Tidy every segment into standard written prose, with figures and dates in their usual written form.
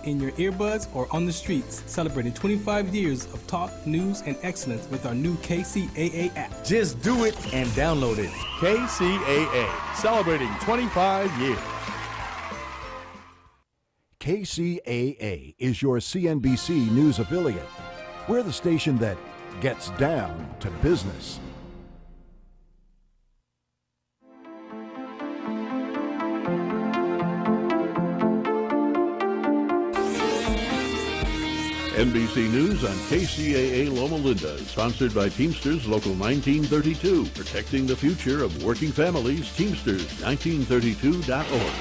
in your earbuds or on the streets, celebrating 25 years of talk, news, and excellence with our new KCAA app. Just do it and download it. KCAA, celebrating 25 years. KCAA is your CNBC News affiliate. We're the station that gets down to business. NBC News on KCAA Loma Linda, sponsored by Teamsters Local 1932, protecting the future of working families. Teamsters1932.org.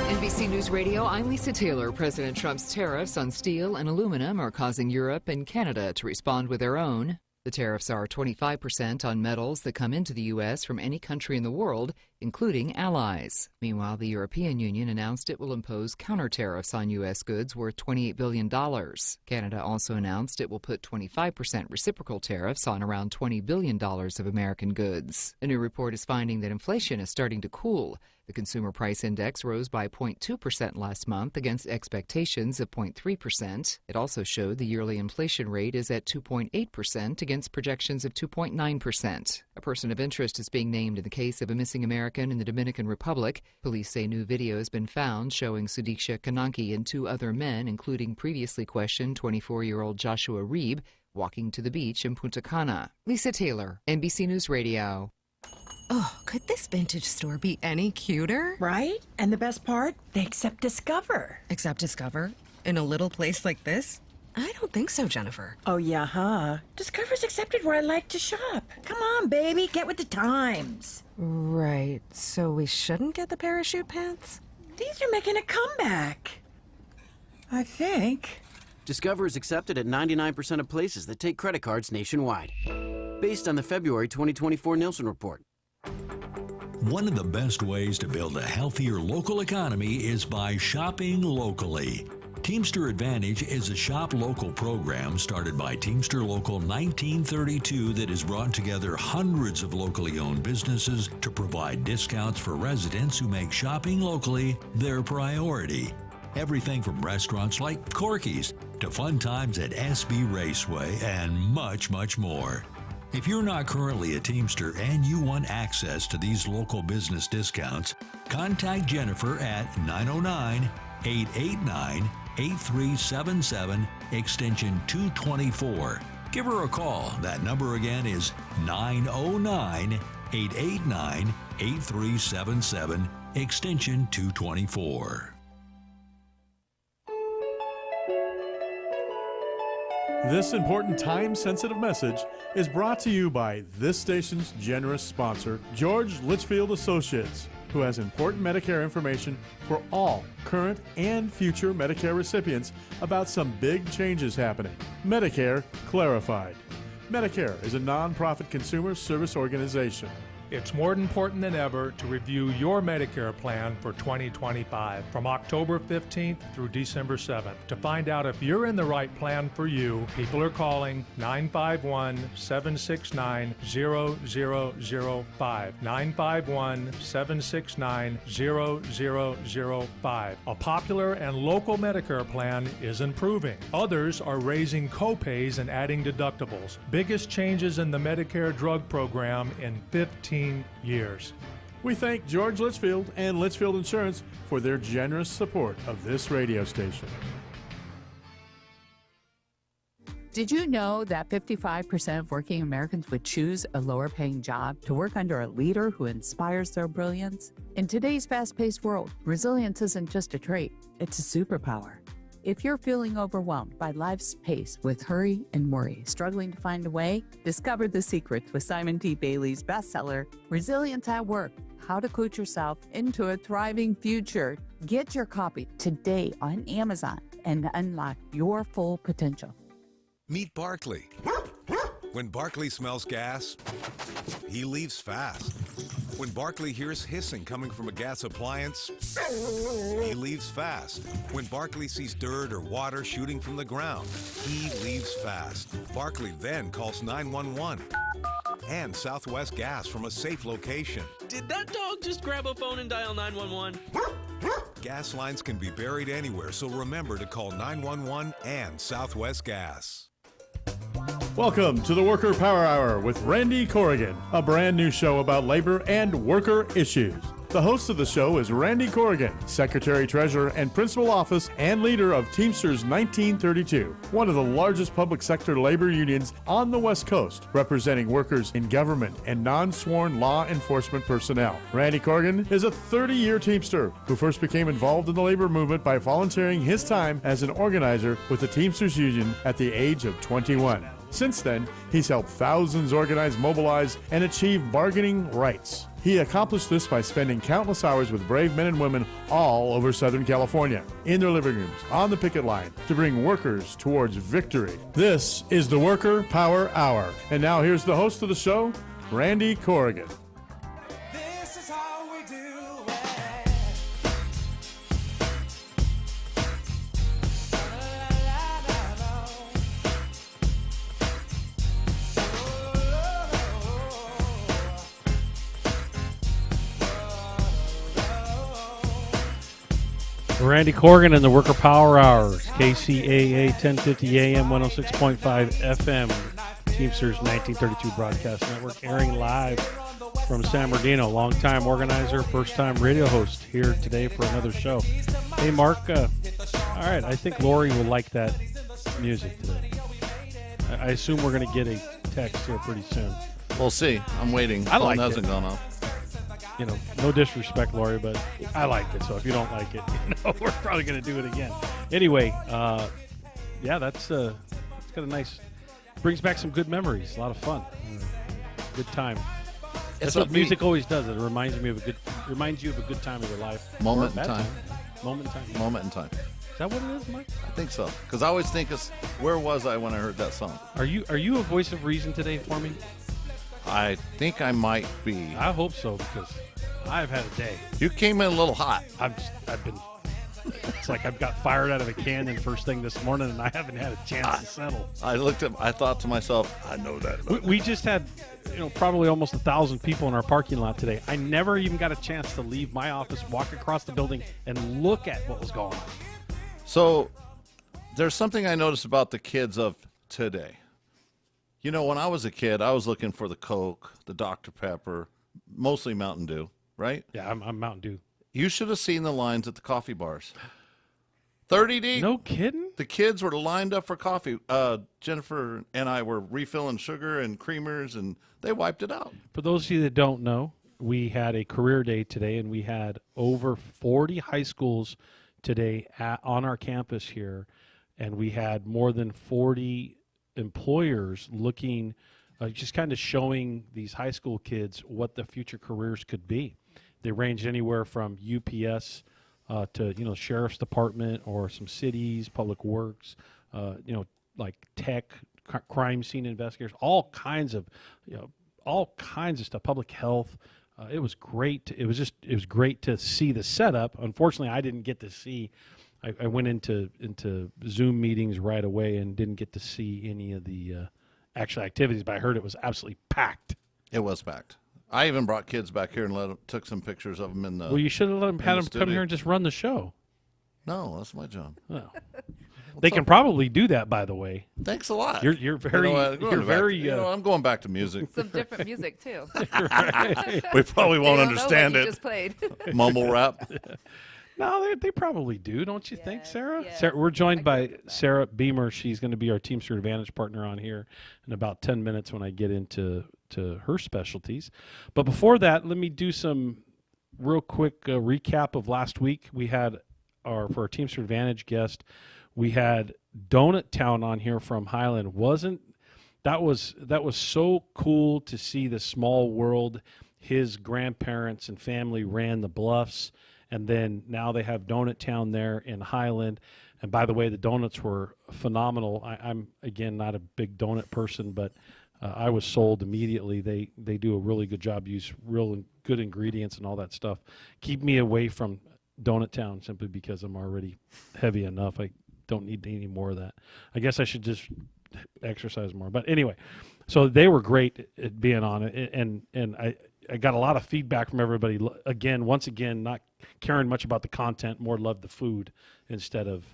NBC News Radio, I'm Lisa Taylor. President Trump's tariffs on steel and aluminum are causing Europe and Canada to respond with their own. The tariffs are 25% on metals that come into the U.S. from any country in the world, including allies. Meanwhile, the European Union announced it will impose counter tariffs on U.S. goods worth $28 billion. Canada also announced it will put 25% reciprocal tariffs on around $20 billion of American goods. A new report is finding that inflation is starting to cool. The Consumer Price Index rose by 0.2% last month against expectations of 0.3%. It also showed the yearly inflation rate is at 2.8% against projections of 2.9%. A person of interest is being named in the case of a missing American in the Dominican Republic. Police say new video has been found showing Sudiksha Kananki and two other men, including previously questioned 24-year-old Joshua Reeb, walking to the beach in Punta Cana. Lisa Taylor, NBC News Radio. Oh, could this vintage store be any cuter? Right? And the best part? They accept Discover. Accept Discover? In a little place like this? I don't think so, Jennifer. Oh, yeah, huh? Discover's accepted where I like to shop. Come on, baby, get with the times. Right, so we shouldn't get the parachute pants? These are making a comeback. I think. Discover is accepted at 99% of places that take credit cards nationwide. Based on the February 2024 Nielsen report. One of the best ways to build a healthier local economy is by shopping locally. Teamster Advantage is a shop local program started by Teamster Local 1932 that has brought together hundreds of locally owned businesses to provide discounts for residents who make shopping locally their priority. Everything from restaurants like Corky's to fun times at SB Raceway and much, much more. If you're not currently a Teamster and you want access to these local business discounts, contact Jennifer at 909-889-8377, extension 224. Give her a call. That number again is 909-889-8377, extension 224. This important time-sensitive message is brought to you by this station's generous sponsor, George Litchfield Associates, who has important Medicare information for all current and future Medicare recipients about some big changes happening. Medicare Clarified. Medicare is a nonprofit consumer service organization. It's more important than ever to review your Medicare plan for 2025 from October 15th through December 7th. To find out if you're in the right plan for you, people are calling 951-769-0005. 951-769-0005. A popular and local Medicare plan is improving. Others are raising copays and adding deductibles. Biggest changes in the Medicare drug program in 15 years. We thank George Litchfield and Litchfield Insurance for their generous support of this radio station. Did you know that 55% of working Americans would choose a lower-paying job to work under a leader who inspires their brilliance? In today's fast-paced world, resilience isn't just a trait, it's a superpower. If you're feeling overwhelmed by life's pace with hurry and worry, struggling to find a way, discover the secret with Simon T. Bailey's bestseller, Resilience at Work, How to Coach Yourself into a Thriving Future. Get your copy today on Amazon and unlock your full potential. Meet Barkley. When Barkley smells gas, he leaves fast. When Barkley hears hissing coming from a gas appliance, he leaves fast. When Barkley sees dirt or water shooting from the ground, he leaves fast. Barkley then calls 911. and Southwest Gas from a safe location. Did that dog just grab a phone and dial 911? Gas lines can be buried anywhere, so remember to call 911 and Southwest Gas. Welcome to the Worker Power Hour with Randy Corrigan, a brand new show about labor and worker issues. The host of the show is Randy Corrigan, Secretary, Treasurer, and Principal Office and leader of Teamsters 1932, one of the largest public sector labor unions on the West Coast, representing workers in government and non-sworn law enforcement personnel. Randy Corrigan is a 30-year Teamster who first became involved in the labor movement by volunteering his time as an organizer with the Teamsters Union at the age of 21. Since then, he's helped thousands organize, mobilize, and achieve bargaining rights. He accomplished this by spending countless hours with brave men and women all over Southern California, in their living rooms, on the picket line, to bring workers towards victory. This is the Worker Power Hour. And now here's the host of the show, Randy Corrigan. Randy Corrigan and the Worker Power Hours, KCAA 1050 AM, 106.5 FM, Teamsters 1932 Broadcast Network, airing live from San Bernardino. Longtime organizer, first-time radio host here today for another show. Hey, Mark. All right, I think Lori will like that music today. I assume we're going to get a text here pretty soon. We'll see. I'm waiting. I like it. Hasn't gone off. You know, no disrespect, Lori, but I liked it. So if you don't like it, we're probably going to do it again. Anyway, yeah, it's got a nice, brings back some good memories. A lot of fun, good time. That's what music always does. It reminds you of a good time of your life. Moment in time. Moment in time. Moment in time. Is that what it is, Mike? I think so. Because I always think, where was I when I heard that song? Are you a voice of reason today for me? I think I might be. I hope so, because I've had a day. You came in a little hot. It's like I've got fired out of a cannon first thing this morning, and I haven't had a chance to settle. I thought to myself, I know that. We just had, probably almost 1,000 people in our parking lot today. I never even got a chance to leave my office, walk across the building, and look at what was going on. So there's something I noticed about the kids of today. When I was a kid, I was looking for the Coke, the Dr. Pepper, mostly Mountain Dew, right? Yeah, I'm Mountain Dew. You should have seen the lines at the coffee bars. 30 deep. No kidding? The kids were lined up for coffee. Jennifer and I were refilling sugar and creamers, and they wiped it out. For those of you that don't know, we had a career day today, and we had over 40 high schools today on our campus here, and we had more than 40 employers looking, just kind of showing these high school kids what the future careers could be. They ranged anywhere from UPS to sheriff's department or some cities, public works, like tech, crime scene investigators, all kinds of stuff, public health. It was great. It was great to see the setup. Unfortunately, I didn't get to see. I went into Zoom meetings right away and didn't get to see any of the actual activities, but I heard it was absolutely packed. It was packed. I even brought kids back here and took some pictures of them in the. Well, you should have had them come here and just run the show. No, that's my job. Well, they can probably do that, by the way. Thanks a lot. You're very. I'm going back to music. Some different music too. Right. We probably won't understand it. Just played. Mumble rap. No, they probably do, don't you think, Sarah? Yeah. Sarah? We're joined by Sarah Beamer. She's going to be our Teamster Advantage partner on here in about 10 minutes when I get into her specialties. But before that, let me do some real quick recap of last week. We had for our Teamster Advantage guest, we had Donut Town on here from Highland. That was so cool to see the small world. His grandparents and family ran the Bluffs. And then now they have Donut Town there in Highland. And by the way, the donuts were phenomenal. I'm, again, not a big donut person, but I was sold immediately. They do a really good job, use real good ingredients and all that stuff. Keep me away from Donut Town simply because I'm already heavy enough. I don't need any more of that. I guess I should just exercise more. But anyway, so they were great at being on it, and I got a lot of feedback from everybody. Once again, not caring much about the content, more loved the food instead of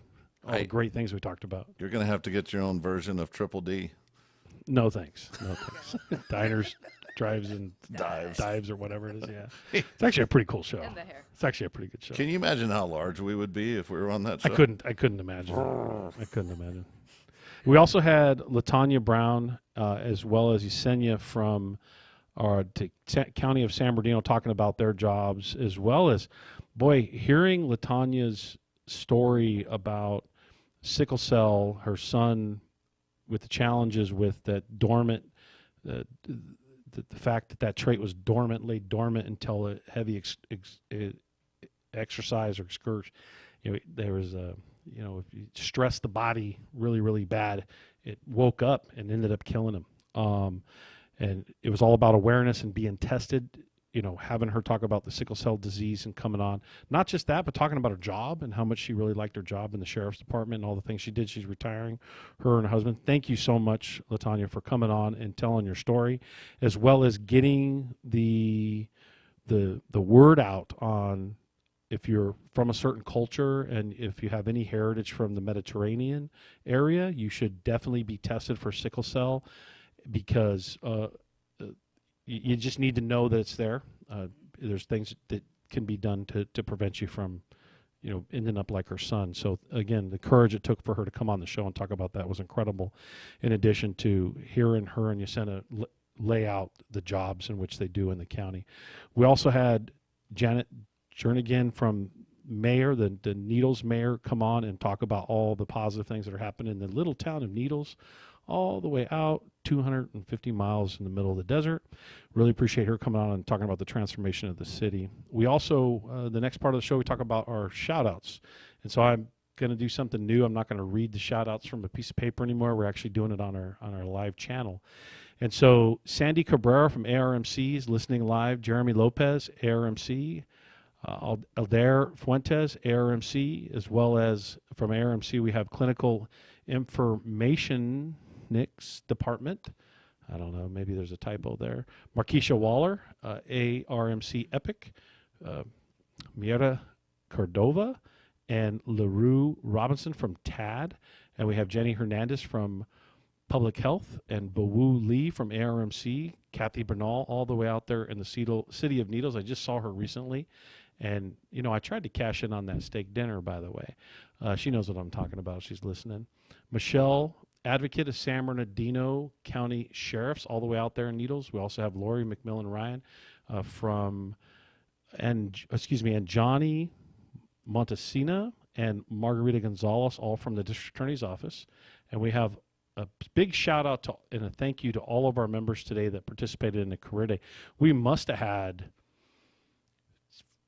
all the great things we talked about. You're going to have to get your own version of Triple D. No thanks. Diners, drives, and dives or whatever it is. Yeah, it's actually a pretty cool show. And the hair. It's actually a pretty good show. Can you imagine how large we would be if we were on that show? I couldn't imagine. I couldn't imagine. We also had LaTanya Brown as well as Yesenia from the County of San Bernardino talking about their jobs, as well as, boy, hearing LaTanya's story about sickle cell, her son with the challenges with that dormant, the fact that trait was laid dormant until a heavy exercise or excursion. There was if you stress the body really, really bad, it woke up and ended up killing him. And it was all about awareness and being tested, having her talk about the sickle cell disease and coming on. Not just that, but talking about her job and how much she really liked her job in the sheriff's department and all the things she did. She's retiring, her and her husband. Thank you so much, LaTanya, for coming on and telling your story, as well as getting the word out on if you're from a certain culture and if you have any heritage from the Mediterranean area, you should definitely be tested for sickle cell, because you just need to know that it's there. There's things that can be done to prevent you from, ending up like her son. So again, the courage it took for her to come on the show and talk about that was incredible, in addition to hearing her and Yesenia lay out the jobs in which they do in the county. We also had Janet Jernigan from Mayor, the Needles Mayor, come on and talk about all the positive things that are happening in the little town of Needles, all the way out 250 miles in the middle of the desert. Really appreciate her coming on and talking about the transformation of the city. We also, the next part of the show, we talk about our shout-outs. And so I'm going to do something new. I'm not going to read the shout-outs from a piece of paper anymore. We're actually doing it on our live channel. And so Sandy Cabrera from ARMC is listening live. Jeremy Lopez, ARMC. Aldair Fuentes, ARMC, as well as from ARMC we have Clinical Information Department. I don't know, maybe there's a typo there. Markeisha Waller, ARMC Epic, Miera Cordova, and LaRue Robinson from TAD. And we have Jenny Hernandez from Public Health, and Bawu Lee from ARMC, Kathy Bernal, all the way out there in the city of Needles. I just saw her recently. And, I tried to cash in on that steak dinner, by the way. She knows what I'm talking about. She's listening. Michelle, advocate of San Bernardino County Sheriffs, all the way out there in Needles. We also have Lori McMillan Ryan and Johnny Montesina and Margarita Gonzalez, all from the District Attorney's Office. And we have a big shout out to and a thank you to all of our members today that participated in the Career Day. We must have had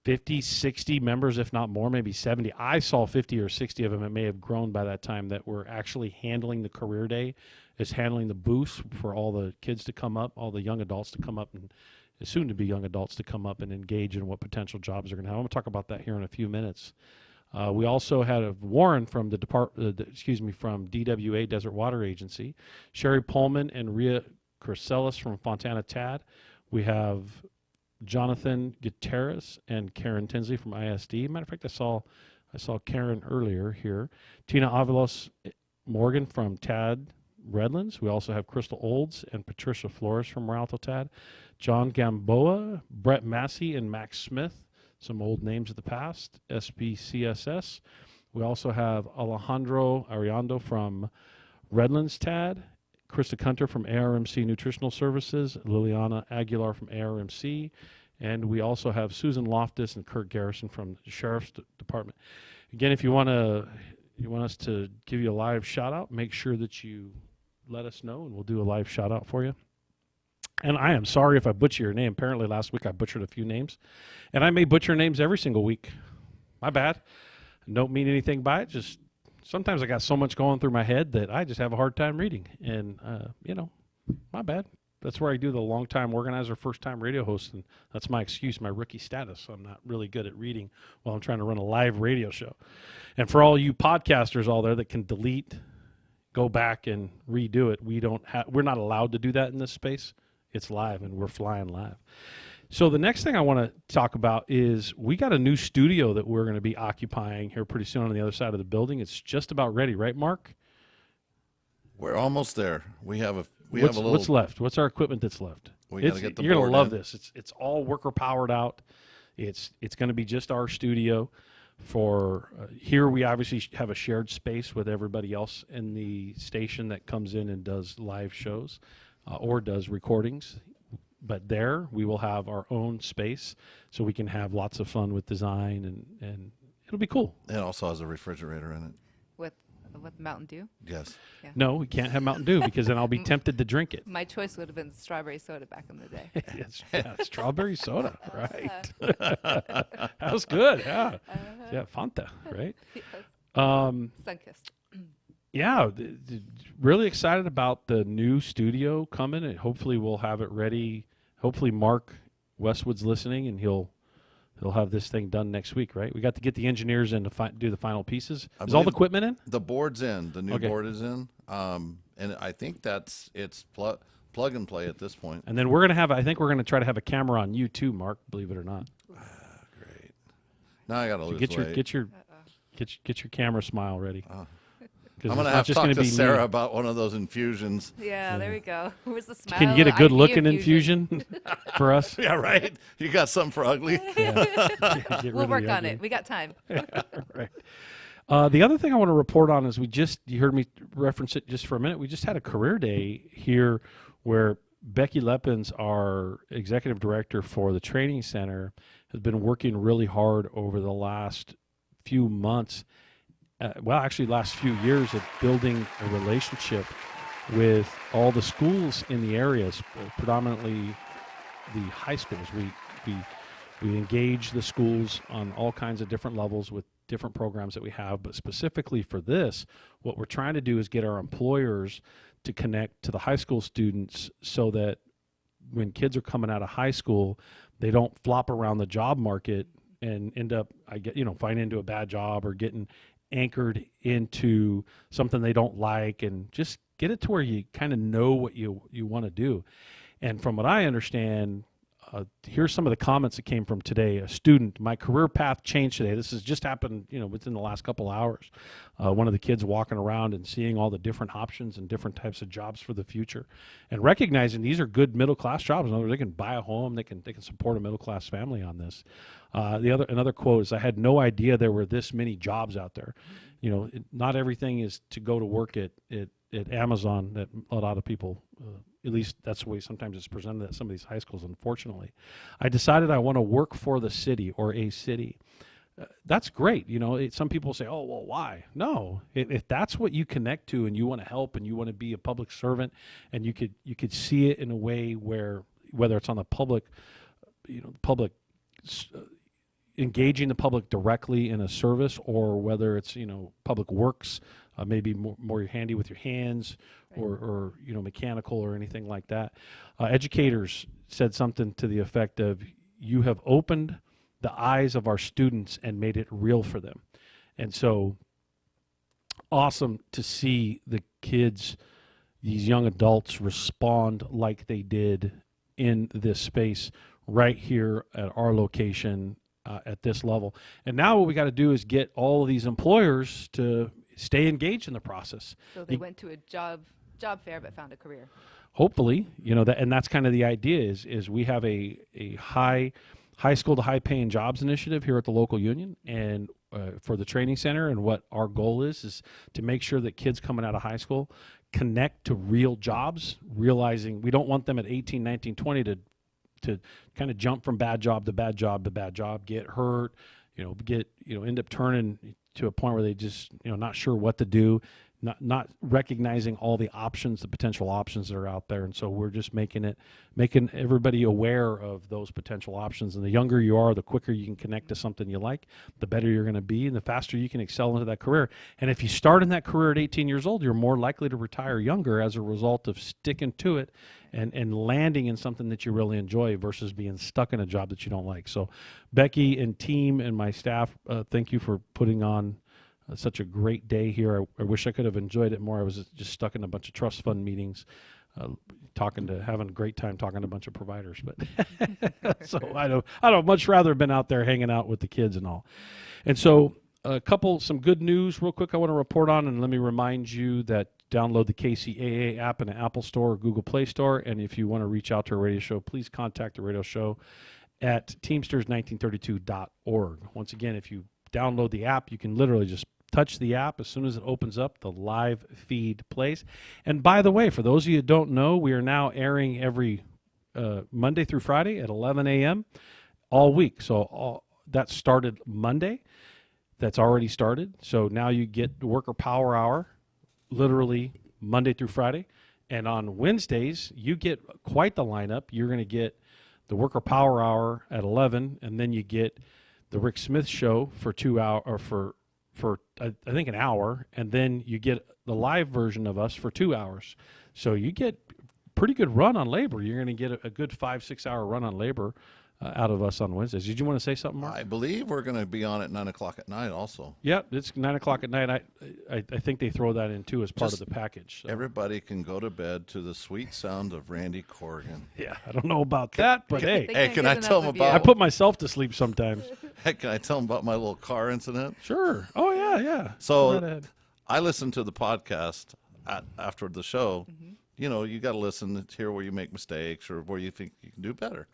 50, 60 members, if not more, maybe 70. I saw 50 or 60 of them. It may have grown by that time, that were actually handling the Career Day, is handling the booths for all the kids to come up, all the young adults to come up, and soon to be young adults to come up and engage in what potential jobs they're going to have. I'm going to talk about that here in a few minutes. We also had Warren from from DWA, Desert Water Agency, Sherry Pullman and Rhea Corsellis from Fontana TAD. We have Jonathan Gutierrez and Karen Tinsley from ISD. Matter of fact, I saw Karen earlier here. Tina Avalos Morgan from TAD Redlands. We also have Crystal Olds and Patricia Flores from Rialto TAD. John Gamboa, Brett Massey, and Max Smith, some old names of the past, SBCSS. We also have Alejandro Ariando from Redlands TAD, Krista Kunter from ARMC Nutritional Services, Liliana Aguilar from ARMC, and we also have Susan Loftus and Kurt Garrison from the Sheriff's Department. Again, if you want us to give you a live shout out, make sure that you let us know and we'll do a live shout out for you. And I am sorry if I butcher your name. Apparently last week I butchered a few names, and I may butcher names every single week. My bad. Don't mean anything by it. Just sometimes I got so much going through my head that I just have a hard time reading. And, my bad. That's where I do the long-time organizer, first-time radio host, and that's my excuse, my rookie status. I'm not really good at reading while I'm trying to run a live radio show. And for all you podcasters all there that can delete go back and redo it. We're not allowed to do that in this space. It's live, and we're flying live. So the next thing I want to talk about is we got a new studio that we're going to be occupying here pretty soon on the other side of the building. It's just about ready, right, Mark? We're almost there. We have a little. What's left? What's our equipment that's left? We got to get the You're board going to love in. this. It's all worker powered out. It's going to be just our studio. For here, we obviously have a shared space with everybody else in the station that comes in and does live shows or does recordings. But there, we will have our own space, so we can have lots of fun with design, and it'll be cool. It also has a refrigerator in it. With Mountain Dew? Yes. Yeah. No, we can't have Mountain Dew because then I'll be tempted to drink it. My choice would have been strawberry soda back in the day. Yeah, strawberry soda, right? That was good, yeah. Yeah, Fanta, right? Yes. Sunkissed. Yeah, really excited about the new studio coming, and hopefully we'll have it ready. Hopefully Mark Westwood's listening, and he'll have this thing done next week, right? We got to get the engineers in to do the final pieces. Is all the equipment in? The board's in. The new Okay. board is in. And I think it's plug and play at this point. And then we're gonna have. I think we're gonna try to have a camera on you too, Mark. Believe it or not. Great. Now I got to So lose get your weight. get your camera smile ready. I'm going to have to talk to Sarah about one of those infusions. Yeah, there we go. Where's the smile? Can you get a good-looking IV infusion for us? Yeah, right. You got something for ugly? We'll work on it. We got time. Right. The other thing I want to report on is you heard me reference it just for a minute. We just had a career day here where Becky Leppins, our executive director for the training center, has been working really hard over the last few months. Last few years of building a relationship with all the schools in the areas, predominantly the high schools. We engage the schools on all kinds of different levels with different programs that we have, but specifically for this, what we're trying to do is get our employers to connect to the high school students so that when kids are coming out of high school, they don't flop around the job market and end up, finding into a bad job or getting anchored into something they don't like, and just get it to where you kind of know what you want to do. And from what I understand, here's some of the comments that came from today. A student, my career path changed today. This has just happened, within the last couple hours. One of the kids walking around and seeing all the different options and different types of jobs for the future, and recognizing these are good middle class jobs. In other words, they can buy a home, they can support a middle class family on this. Another quote is, "I had no idea there were this many jobs out there." Not everything is to go to work at Amazon. That a lot of people. At least that's the way sometimes it's presented at some of these high schools, unfortunately. I decided I want to work for the city or a city. That's great. Some people say, oh, well, why? No, if that's what you connect to and you want to help and you want to be a public servant, and you could see it in a way where, whether it's on the public, engaging the public directly in a service, or whether it's, public works, maybe more handy with your hands, or mechanical or anything like that. Educators said something to the effect of, you have opened the eyes of our students and made it real for them. And so awesome to see the kids, these young adults, respond like they did in this space right here at our location at this level. And now what we got to do is get all of these employers to stay engaged in the process. So they went to a job fair but found a career. Hopefully, and that's kind of the idea is we have a high school to high paying jobs initiative here at the local union, and for the training center. And what our goal is to make sure that kids coming out of high school connect to real jobs, realizing we don't want them at 18, 19, 20 to kind of jump from bad job to bad job to bad job, get hurt, end up turning to a point where they just, not sure what to do, not recognizing all the options, the potential options that are out there. And so we're just making everybody aware of those potential options. And the younger you are, the quicker you can connect to something you like, the better you're going to be, and the faster you can excel into that career. And if you start in that career at 18 years old, you're more likely to retire younger as a result of sticking to it and landing in something that you really enjoy versus being stuck in a job that you don't like. So Becky and team and my staff, thank you for putting on such a great day here. I wish I could have enjoyed it more. I was just stuck in a bunch of trust fund meetings, having a great time talking to a bunch of providers. But so I'd much rather have been out there hanging out with the kids and all. And so some good news real quick I want to report on, and let me remind you that download the KCAA app in the Apple Store or Google Play Store. And if you want to reach out to a radio show, please contact the radio show at teamsters1932.org. Once again, if you download the app, you can literally just touch the app. As soon as it opens up, the live feed plays. And by the way, for those of you who don't know, we are now airing every Monday through Friday at 11 a.m. all week. So that started Monday. That's already started. So now you get the Worker Power Hour literally Monday through Friday. And on Wednesdays, you get quite the lineup. You're going to get the Worker Power Hour at 11, and then you get the Rick Smith Show for 2 hours, or for I think an hour, and then you get the live version of us for 2 hours. So you get pretty good run on labor. You're going to get a good 5-6 hour run on labor out of us on Wednesdays. Did you want to say something, Mark? I believe we're going to be on at 9 o'clock at night also. Yeah, it's 9 o'clock at night. I think they throw that in too as part of the package. So. Everybody can go to bed to the sweet sound of Randy Corrigan. Yeah, I don't know about that, but hey, can I tell them about? I put myself to sleep sometimes. Hey, can I tell them about my little car incident? Sure. Oh yeah. So I listened to the podcast after the show. Mm-hmm. You know, you got to listen to hear where you make mistakes or where you think you can do better.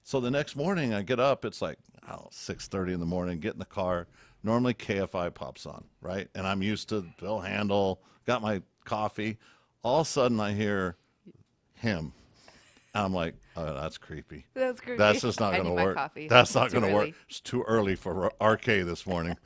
So the next morning I get up, it's like 6:30 in the morning, get in the car. Normally KFI pops on, right? And I'm used to Bill Handel, got my coffee. All of a sudden I hear him. I'm like, oh, that's creepy. That's creepy. That's just not going to work. That's not going to work. It's too early for RK this morning.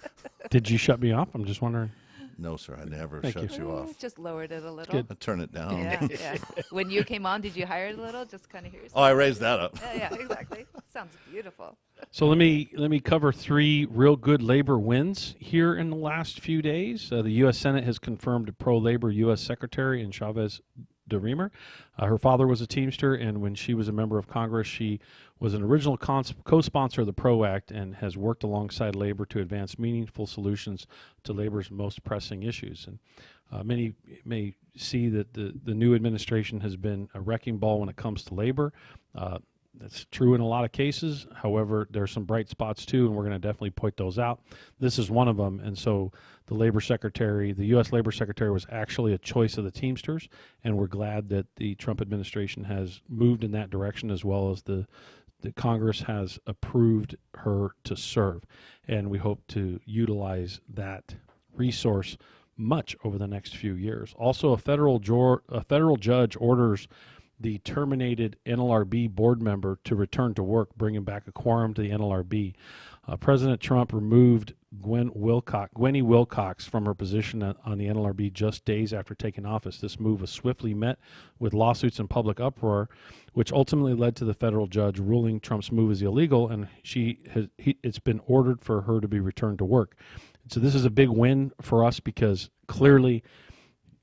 Did you shut me off? I'm just wondering. No, sir. I never Thank shut you off. Just lowered it a little. Good. I turn it down. Yeah. When you came on, did you hire it a little? Just kind of hear yourself. Oh, I raised that up. Yeah, exactly. Sounds beautiful. So let me cover 3 real good labor wins here in the last few days. The U.S. Senate has confirmed a pro-labor U.S. Secretary in Chavez DeRemer. Her father was a Teamster, and when she was a member of Congress, she was an original co-sponsor of the PRO Act and has worked alongside labor to advance meaningful solutions to labor's most pressing issues. And many may see that the new administration has been a wrecking ball when it comes to labor. That's true in a lot of cases. However, there's some bright spots too, and we're going to definitely point those out. This is one of them. And so the Labor Secretary, the U.S. Labor Secretary, was actually a choice of the Teamsters, and we're glad that the Trump administration has moved in that direction, as well as the Congress has approved her to serve. And we hope to utilize that resource much over the next few years. Also, a federal judge orders the terminated NLRB board member to return to work, bringing back a quorum to the NLRB. President Trump removed Gwenny Wilcox from her position on the NLRB just days after taking office. This move was swiftly met with lawsuits and public uproar, which ultimately led to the federal judge ruling Trump's move is illegal, and it's been ordered for her to be returned to work. So this is a big win for us because clearly,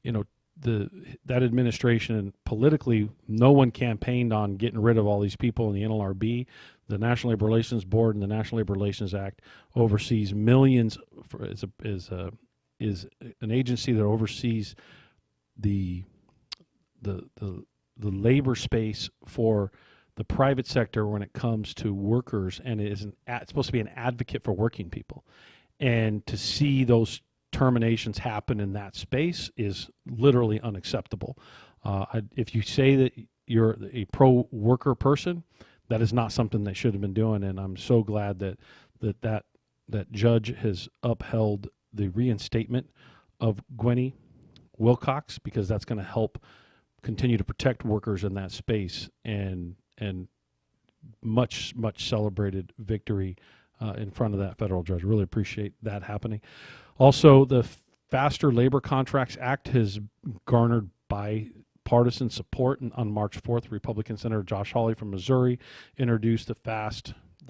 you know, that administration and politically, no one campaigned on getting rid of all these people in the NLRB. The National Labor Relations Board and the National Labor Relations Act oversees millions. Is an agency that oversees the labor space for the private sector when it comes to workers, and it's supposed to be an advocate for working people. And to see those terminations happen in that space is literally unacceptable. If you say that you're a pro-worker person, that is not something they should have been doing, and I'm so glad that judge has upheld the reinstatement of Gwenny Wilcox, because that's going to help continue to protect workers in that space, and much celebrated victory in front of that federal judge. Really appreciate that happening. Also, the Faster Labor Contracts Act has garnered bipartisan support. And on March 4th, Republican Senator Josh Hawley from Missouri introduced the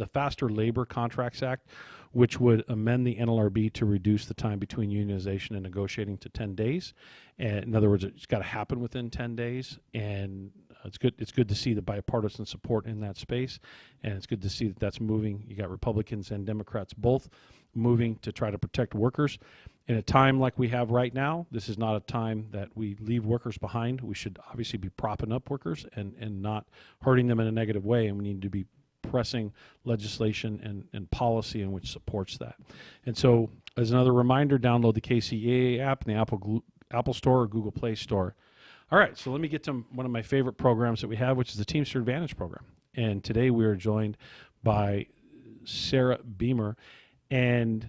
Faster Labor Contracts Act, which would amend the NLRB to reduce the time between unionization and negotiating to 10 days. And in other words, it's got to happen within 10 days. And it's good to see the bipartisan support in that space, and it's good to see that that's moving. You got Republicans and Democrats both moving to try to protect workers. In a time like we have right now, this is not a time that we leave workers behind. We should obviously be propping up workers and not hurting them in a negative way, and we need to be pressing legislation and policy in which supports that. And so, as another reminder, download the KCAA app in the Apple Store or Google Play Store. All right, so let me get to one of my favorite programs that we have, which is the Teamster Advantage program. And today we are joined by Sarah Beamer, and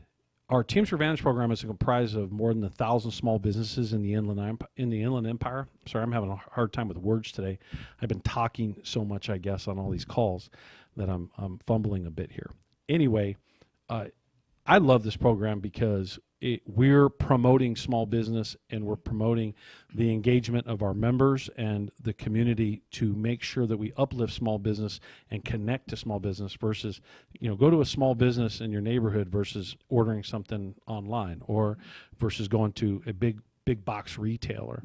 our Teamster Advantage program is comprised of more than 1,000 small businesses in the Inland Empire. Sorry, I'm having a hard time with words today. I've been talking so much, I guess, on all these calls that I'm fumbling a bit here. Anyway, I love this program because we're promoting small business, and we're promoting the engagement of our members and the community to make sure that we uplift small business and connect to small business versus, go to a small business in your neighborhood versus ordering something online or versus going to a big box retailer,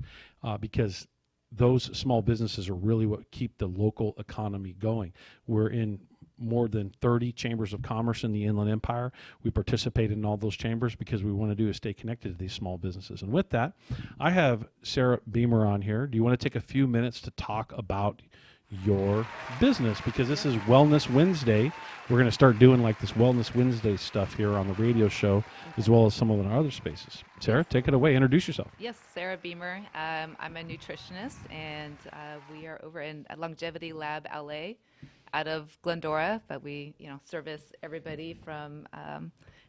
because those small businesses are really what keep the local economy going. We're in more than 30 chambers of commerce in the Inland Empire. We participate in all those chambers because we want to do is stay connected to these small businesses. And with that, I have Sarah Beamer on here. Do you want to take a few minutes to talk about your business? Because this is Wellness Wednesday. We're going to start doing like this Wellness Wednesday stuff here on the radio show, as well as some of our other spaces. Sarah, take it away. Introduce yourself. Yes, Sarah Beamer. I'm a nutritionist, and we are over in Longevity Lab LA, out of Glendora, but we service everybody from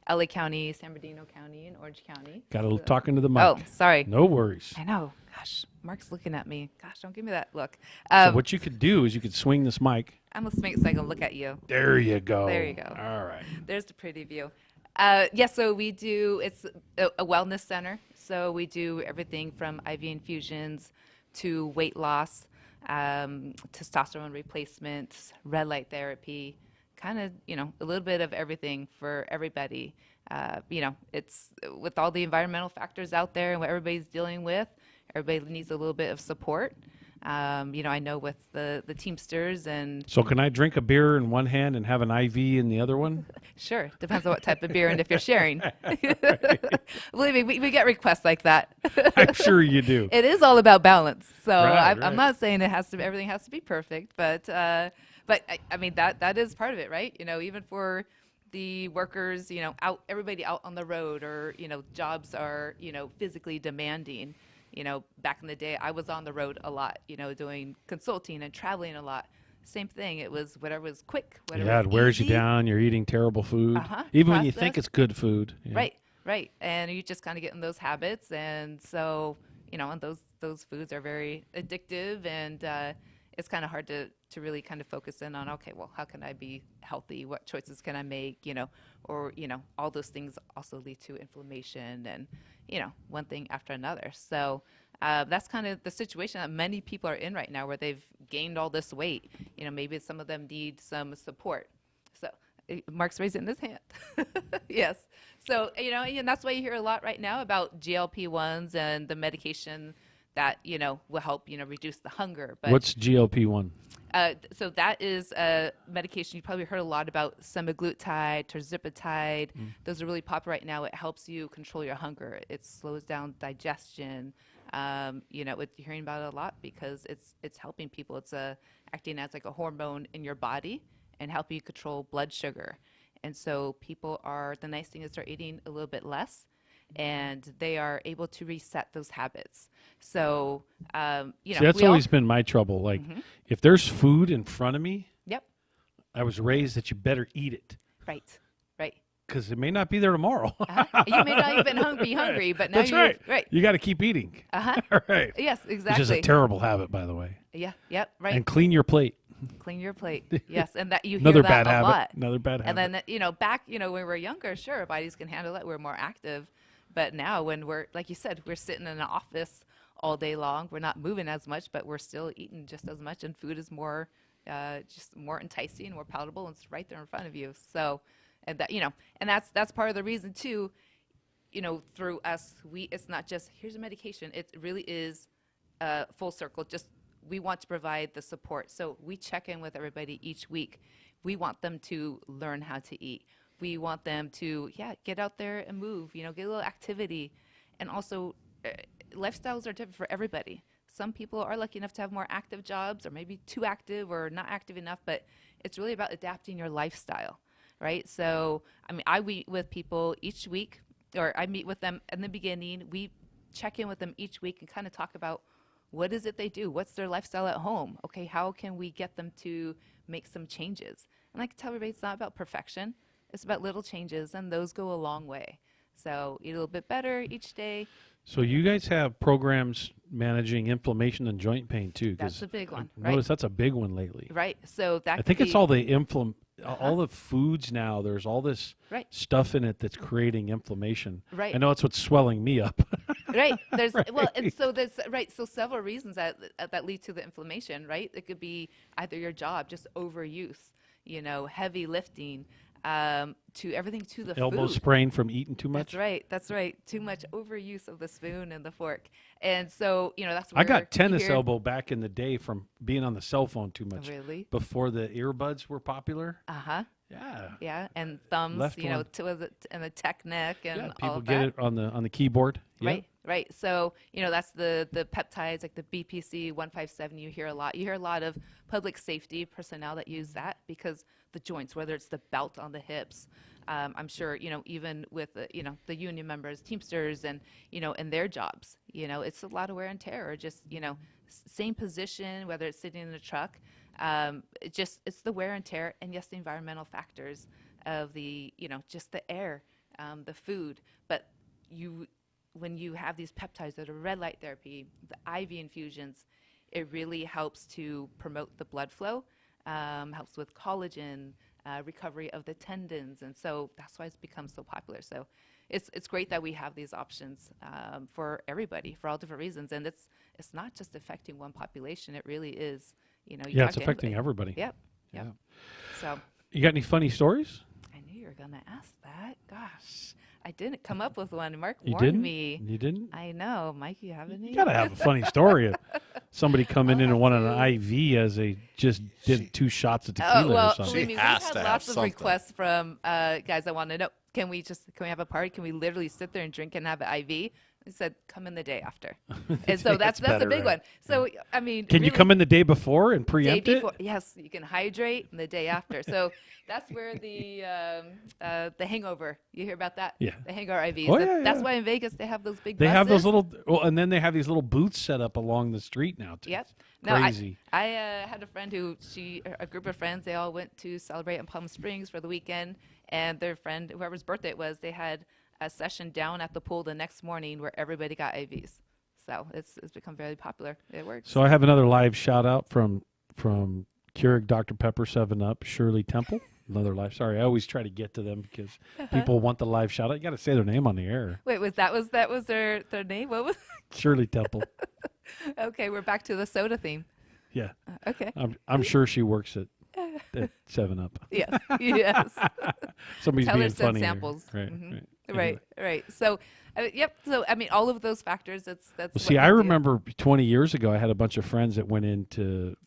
LA County, San Bernardino County, and Orange County. Got a little talking to the mic. Oh, sorry. No worries. I know. Gosh, Mark's looking at me. Gosh, don't give me that look. So what you could do is you could swing this mic. I'm going to swing it so I can look at you. There you go. There you go. All right. There's the pretty view. So we do, it's a wellness center. So we do everything from IV infusions to weight loss, testosterone replacement, red light therapy, kind of, a little bit of everything for everybody. It's with all the environmental factors out there and what everybody's dealing with, everybody needs a little bit of support. I know with the Teamsters and... So can I drink a beer in one hand and have an IV in the other one? Sure. Depends on what type of beer and if you're sharing. Believe me, we get requests like that. I'm sure you do. It is all about balance. So right. I'm not saying everything has to be perfect, but I mean, that is part of it, right? Even for the workers, everybody out on the road, or, jobs are, physically demanding. Back in the day, I was on the road a lot, doing consulting and traveling a lot. Same thing. It was whatever was quick. Whatever it wears you down. You're eating terrible food, even when you think it's good food. Yeah. Right. And you just kind of get in those habits. And so, and those foods are very addictive, and it's kind of hard to really kind of focus in on, okay, well, how can I be healthy? What choices can I make? Or, all those things also lead to inflammation and, one thing after another. So that's kind of the situation that many people are in right now, where they've gained all this weight. Maybe some of them need some support. So Mark's raising his hand. Yes. So, and that's why you hear a lot right now about GLP-1s and the medication that, will help, reduce the hunger. But what's GLP-1? So that is a medication you probably heard a lot about, semaglutide, tirzepatide. Those are really popular right now. It helps you control your hunger. It slows down digestion. You're hearing about it a lot because it's helping people. It's acting as like a hormone in your body and helping you control blood sugar. And so the nice thing is they're eating a little bit less, and they are able to reset those habits. So, See, that's always been my trouble. Like, if there's food in front of me, yep, I was raised that you better eat it. Right. Because it may not be there tomorrow. You may not even be hungry, but now that's right. You got to keep eating. Right. Yes, exactly. Which is a terrible habit, by the way. Yeah. Yep. Right. And clean your plate. Clean your plate. Yes, and that you Another hear that bad a habit. lot. Another bad habit. And then back when we were younger, sure, our bodies can handle it. We're more active. But now, when we're, like you said, we're sitting in an office all day long. We're not moving as much, but we're still eating just as much, and food is more, just more enticing, more palatable, and it's right there in front of you. So, and that and that's part of the reason too. Through us, it's not just here's a medication. It really is full circle. Just we want to provide the support. So we check in with everybody each week. We want them to learn how to eat. We want them to, get out there and move, get a little activity. And also, lifestyles are different for everybody. Some people are lucky enough to have more active jobs, or maybe too active or not active enough, but it's really about adapting your lifestyle, right? So, I meet with people each week, or I meet with them in the beginning. We check in with them each week and kind of talk about what is it they do? What's their lifestyle at home? Okay, how can we get them to make some changes? And I can tell everybody, it's not about perfection. It's about little changes, and those go a long way. So eat a little bit better each day. So you guys have programs managing inflammation and joint pain too. That's a big one, right? Notice that's a big one lately. Right. So that I think it's all the all the foods now. There's all this stuff in it that's creating inflammation. Right. I know it's what's swelling me up. Right. There's well, and so there's So several reasons that lead to the inflammation. Right. It could be either your job, just overuse, heavy lifting. To everything to the elbow food. sprain from eating too much. That's right. Too much overuse of the spoon and the fork, and so that's where I got tennis elbow back in the day from being on the cell phone too much. Really? Before the earbuds were popular. Yeah. Yeah, and thumbs, Left one. and the tech neck and people all of get that. it on the keyboard. Right. Right. So, that's the peptides like the BPC 157 you hear a lot. You hear a lot of public safety personnel that use that because the joints, whether it's the belt on the hips, I'm sure, even with, the union members, Teamsters and, and their jobs, it's a lot of wear and tear, or just, same position, whether it's sitting in a truck, it's the wear and tear, and yes, the environmental factors of the, just the air, the food, but when you have these peptides that are red light therapy, the IV infusions, it really helps to promote the blood flow, helps with collagen, recovery of the tendons, and so that's why it's become so popular. So it's great that we have these options for everybody for all different reasons, and it's not just affecting one population. It really is, it's affecting everybody. Yep. So you got any funny stories? I knew you were gonna ask that. Gosh. I didn't come up with one. Mark You warned didn't? me. You didn't? I know. Mike, you have any? You gotta have a funny story. Somebody coming in and wanted an IV as they just did 2 shots of tequila or something. Believe me, we had lots of requests from guys that want to know, can we have a party? Can we literally sit there and drink and have an IV? I said, come in the day after. And so that's a big one. So, can you come in the day before and preempt it? Yes, you can hydrate the day after. So that's where the hangover, you hear about that? Yeah. The hangover IVs. Oh, That's why in Vegas they have those big They buses. have those and then they have these little booths set up along the street now, too. Yep. Crazy. I had a friend a group of friends, they all went to celebrate in Palm Springs for the weekend, and their friend, whoever's birthday it was, they had a session down at the pool the next morning where everybody got IVs. So it's become very popular. It works. So I have another live shout out from Keurig Dr. Pepper 7-Up, Shirley Temple. Another live. Sorry, I always try to get to them because people want the live shout out. You got to say their name on the air. Wait, was their name? What was Shirley Temple. Okay, we're back to the soda theme. Yeah. Okay. I'm sure she works at 7-Up. Yes. Yes. Somebody's Tell being her send funny. samples. Right. Mhm. Right. Right. So, yep. So, all of those factors. That's. Well, see, I remember 20 years ago, I had a bunch of friends that went into,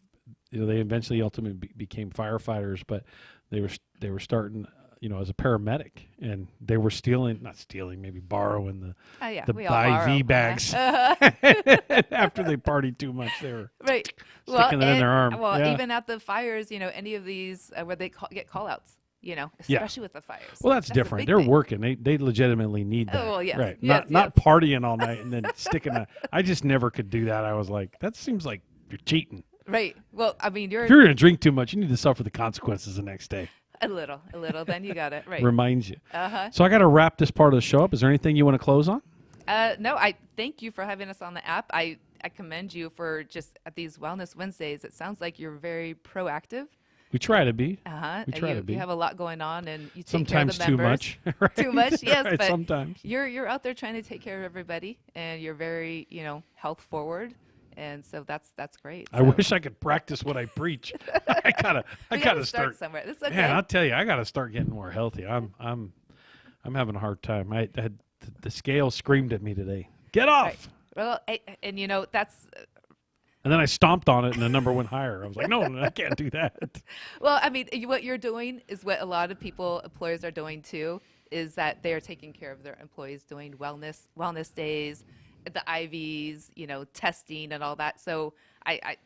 they eventually ultimately became firefighters, but they were starting, as a paramedic, and they were maybe borrowing the IV bags. After they partied too much, they were sticking them in their arm. Well, even at the fires, any of these where they get call-outs. Especially with the fires. Well, that's different. They're working. They legitimately need that. Oh, well, yes. Right. Yes, not partying all night and then sticking I just never could do that. I was like, that seems like you're cheating. Right. Well, If you're going to drink too much, you need to suffer the consequences the next day. A little. Then you got it. Right. Reminds you. Uh-huh. So I got to wrap this part of the show up. Is there anything you want to close on? No, I thank you for having us on the app. I commend you for just at these Wellness Wednesdays. It sounds like you're very proactive. We try to be. We try to be. You have a lot going on, and you take sometimes care of the members. Too much. Right? Too much, yes. Right, but sometimes you're out there trying to take care of everybody, and you're very health forward, and so that's great. I wish I could practice what I preach. I gotta start somewhere. That's okay. Yeah, I'll tell you, I gotta start getting more healthy. I'm having a hard time. I had the scale screamed at me today. Get off. Right. Well, and that's. And then I stomped on it, and the number went higher. I was like, no, I can't do that. Well, I mean, what you're doing is what a lot of employers are doing too, is that they're taking care of their employees, doing wellness days, the IVs, testing and all that. So I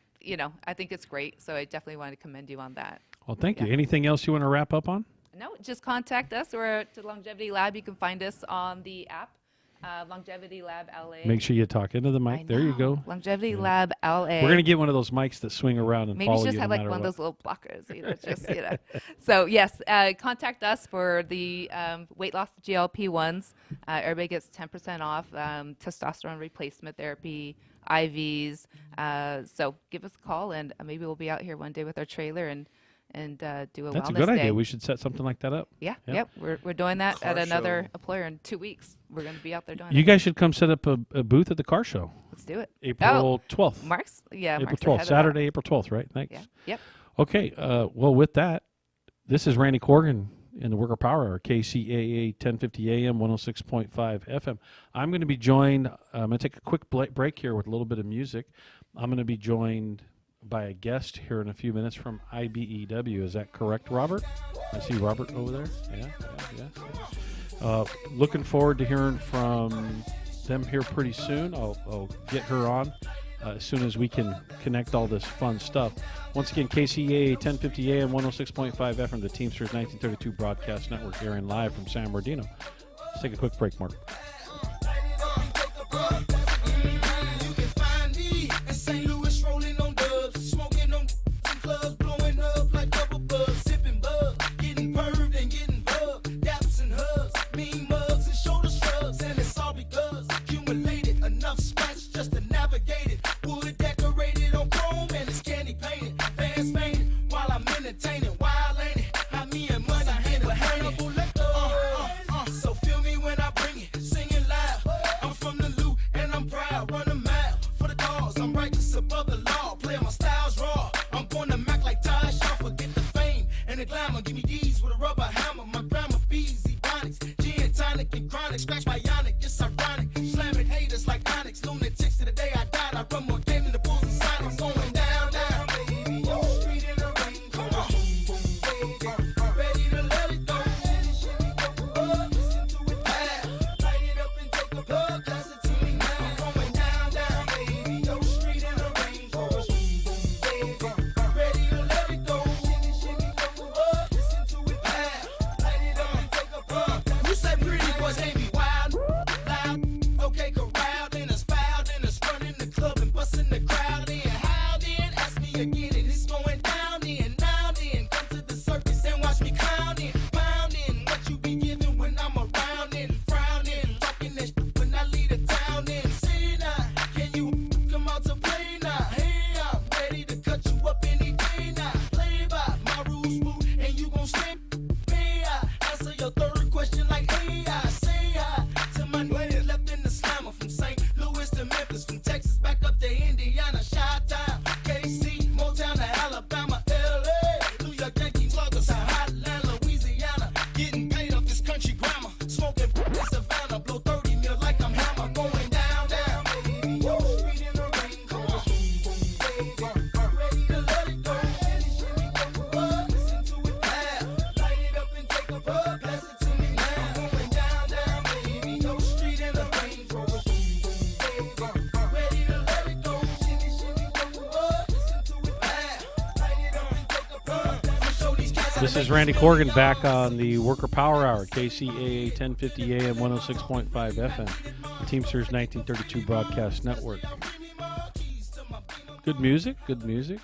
think it's great. So I definitely want to commend you on that. Well, thank you. Anything else you want to wrap up on? No, just contact us. We're at the Longevity Lab. You can find us on the app. Longevity Lab LA. Make sure you talk into the mic. There you go. Longevity Lab LA. We're going to get one of those mics that swing around and maybe follow you. Maybe just have like one of those little blockers, So yes, contact us for the weight loss GLP-1s. Everybody gets 10% off. Testosterone replacement therapy, IVs. So give us a call, and maybe we'll be out here one day with our trailer and do a That's wellness a good day. idea. We should set something like that up. Yeah. Yep. We're doing that at another employer in 2 weeks. We're going to be out there doing it. You guys should come set up a booth at the car show. Let's do it. April 12th. Mark's 12th. Saturday, April 12th, right? Thanks. Yeah. Yep. Okay. Well, with that, this is Randy Corgan in the Worker Power Hour, KCAA 1050 AM, 106.5 FM. I'm going to be joined. I'm going to take a quick break here with a little bit of music. I'm going to be joined by a guest here in a few minutes from IBEW. Is that correct, Robert? I see Robert over there. Yeah. Looking forward to hearing from them here pretty soon. I'll get her on as soon as we can connect all this fun stuff. Once again, KCAA 1050 AM, 106.5 FM, the Teamsters 1932 Broadcast Network, airing live from San Bernardino. Let's take a quick break, Mark. Scratch bionic, it's ironic. Slamming haters like Onyx, lunatics to the day I died. I run more game than the Bulls and Sonics. Going down, down, baby. Yo, street in the rain. Come on. Ready to let it go. Listen to it loud. Light it up and take a plug. Pass it to me now. Going down, down, baby. Yo, street in the rain. Ready to let it go. Listen to it loud. Light it up and take a plug. You say pretty boys ain't be wild, loud, okay, corralled in us, fouled in us, running the club and busting the crowd in. How then? Ask me again, and it's going down in. Now then, come to the circus and watch me clowning, pounding. What you be giving when I'm around and frowning, talking that shit when I leave the town in. See now, can you come out to play now? Hey, I'm ready to cut you up any day now. Play by my rules, boo, and you gon' stay. Hey, I answer your third question like AI. Say hi to my niggas left in the slammer, from St. Louis to Memphis, from Texas back up to Indiana, Chi-Town, KC, Motown to Alabama, LA, New York Yankees, sluggers, Hotland, Louisiana, getting paid off this country grammar, smoking in Savannah, blow 30 mil like I'm Hammer, going down, down, baby. Woo. Street in the rain, come on. Ready to let it go. Listen to it loud. Light it up and take a bug. Pass it to me now. Going down, down, baby. Yo, street in the rain. Ready to let it go. Listen to it loud. Light it up and take a bug. Show these cats how to This is make Randy this Corgan million back on the Worker Power Hour, KCAA 1050 AM, 106.5 FM, the Teamsters 1932 Broadcast Network. Good music, good music.